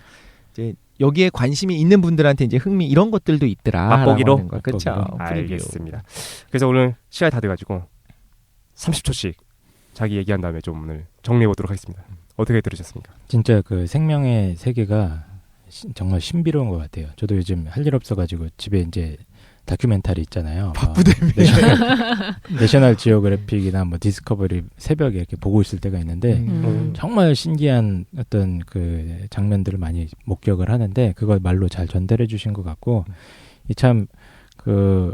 이제 여기에 관심이 있는 분들한테 이제 흥미 이런 것들도 있더라. 맛보기로? 그렇죠. 알겠습니다. 그래서 오늘 시간이 다 돼가지고 30초씩 자기 얘기한 다음에 좀 오늘 정리해보도록 하겠습니다. 어떻게 들으셨습니까? 진짜 그 생명의 세계가 정말 신비로운 것 같아요. 저도 요즘 할 일 없어가지고 집에 이제 다큐멘터리 있잖아요. 바쁘다며. 내셔널 지오그래픽이나 뭐 디스커버리 새벽에 이렇게 보고 있을 때가 있는데 정말 신기한 어떤 그 장면들을 많이 목격을 하는데 그걸 말로 잘 전달해 주신 것 같고 이 참 그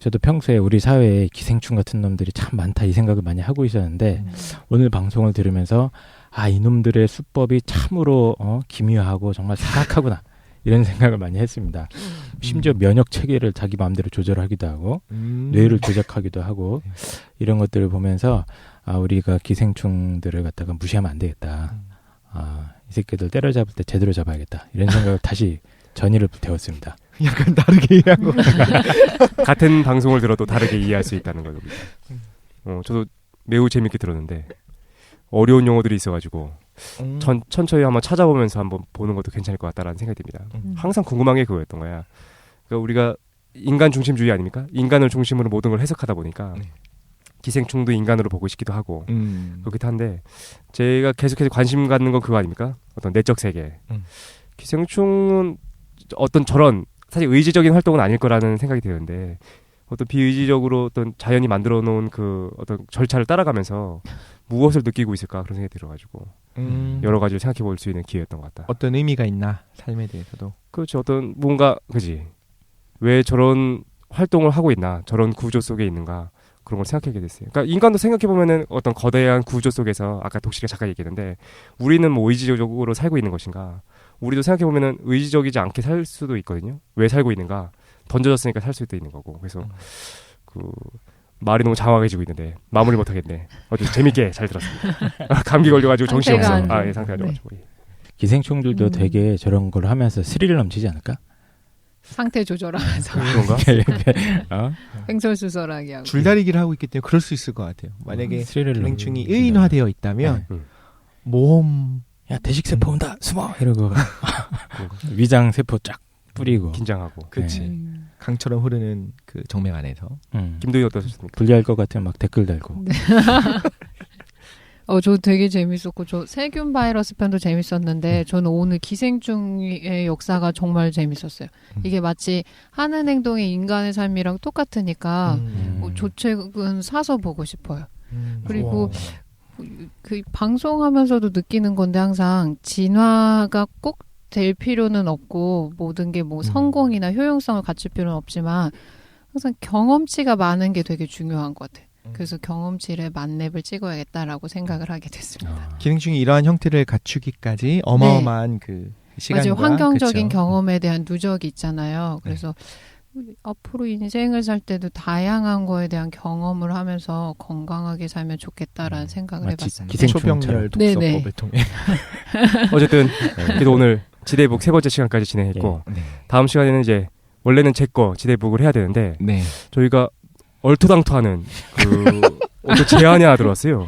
저도 평소에 우리 사회에 기생충 같은 놈들이 참 많다 이 생각을 많이 하고 있었는데 오늘 방송을 들으면서 아, 이놈들의 수법이 참으로 기묘하고 정말 사악하구나 이런 생각을 많이 했습니다. 심지어 면역 체계를 자기 마음대로 조절하기도 하고 뇌를 조작하기도 하고 이런 것들을 보면서 아, 우리가 기생충들을 갖다가 무시하면 안 되겠다. 아, 이 새끼들 때려잡을 때 제대로 잡아야겠다. 이런 생각을 다시 전의를 불태웠습니다. 약간 다르게 이해한 거. 같은 방송을 들어도 다르게 이해할 수 있다는 겁니다. 저도 매우 재밌게 들었는데 어려운 용어들이 있어가지고 천천히 한번 찾아보면서 한번 보는 것도 괜찮을 것 같다라는 생각이 듭니다. 항상 궁금한 게 그거였던 거야. 그러니까 우리가 인간 중심주의 아닙니까? 인간을 중심으로 모든 걸 해석하다 보니까 기생충도 인간으로 보고 싶기도 하고 그렇기도 한데 제가 계속해서 관심 갖는 건 그거 아닙니까? 어떤 내적 세계. 기생충은 어떤 저런 사실 의지적인 활동은 아닐 거라는 생각이 드는데 어떤 비의지적으로 어떤 자연이 만들어 놓은 그 어떤 절차를 따라가면서 무엇을 느끼고 있을까 그런 생각이 들어가지고 여러 가지를 생각해 볼 수 있는 기회였던 것 같다. 어떤 의미가 있나 삶에 대해서도. 그렇죠. 어떤 뭔가 그지 왜 저런 활동을 하고 있나 저런 구조 속에 있는가 그런 걸 생각하게 됐어요. 그러니까 인간도 생각해 보면은 어떤 거대한 구조 속에서 아까 독실이가 잠깐 얘기했는데 우리는 뭐 의지적으로 살고 있는 것인가? 우리도 생각해 보면은 의지적이지 않게 살 수도 있거든요. 왜 살고 있는가? 던져졌으니까 살 수도 있는 거고. 그래서 그 말이 너무 장황해지고 있는데 마무리 못 하겠네. 어쨌든 재밌게 잘 들었습니다. 감기 걸려가지고 정신이 없어. 상태가 아, 예, 상태가 좀 가지고. 기생충들도 되게 저런 걸 하면서 스릴을 넘치지 않을까? 상태 조절하면서 그런가? 횡설수설하게 하고. 줄다리기를 하고 있기 때문에 그럴 수 있을 것 같아요. 만약에 스릴을 기생충이 넘치지 의인화되어 있다면 모험 야 대식세포 온다 숨어 이러고 위장세포 쫙 뿌리고 긴장하고. 그치. 강처럼 흐르는 그 정맥 안에서. 김도희 어떠셨습니까? 불리할 것 같으면 막 댓글 달고 저 되게 재밌었고 저 세균 바이러스 편도 재밌었는데 저는 오늘 기생충의 역사가 정말 재밌었어요. 이게 마치 하는 행동이 인간의 삶이랑 똑같으니까 저 책은 사서 보고 싶어요. 그리고 그 방송하면서도 느끼는 건데 항상 진화가 꼭 될 필요는 없고 모든 게 뭐 성공이나 효용성을 갖출 필요는 없지만 항상 경험치가 많은 게 되게 중요한 것 같아요. 그래서 경험치를 만렙을 찍어야겠다라고 생각을 하게 됐습니다. 기생충이 이러한 형태를 갖추기까지 어마어마한 그 시간과 맞아요. 환경적인 그쵸? 경험에 대한 누적이 있잖아요. 그래서 앞으로 인생을 살 때도 다양한 거에 대한 경험을 하면서 건강하게 살면 좋겠다라는 생각을 마치 해봤습니다. 기생충처럼. 초병렬 네네. 독서법을 통해. 어쨌든 그래도 오늘 지대북 세 번째 시간까지 진행했고 네. 다음 시간에는 이제 원래는 제 거 지대북을 해야 되는데 네. 저희가 얼토당토하는 그 어떤 제안이 하나 들어왔어요.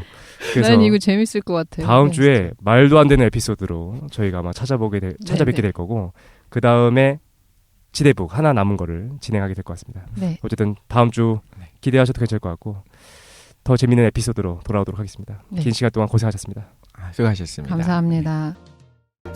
그래서 난 이거 재밌을 것 같아요. 다음 주에 말도 안 되는 에피소드로 저희가 아마 찾아뵙게 될 거고 그 다음에 지대북 하나 남은 거를 진행하게 될 것 같습니다. 네. 어쨌든 다음 주 기대하셔도 괜찮을 것 같고 더 재밌는 에피소드로 돌아오도록 하겠습니다. 네. 긴 시간 동안 고생하셨습니다. 수고하셨습니다. 감사합니다. 네.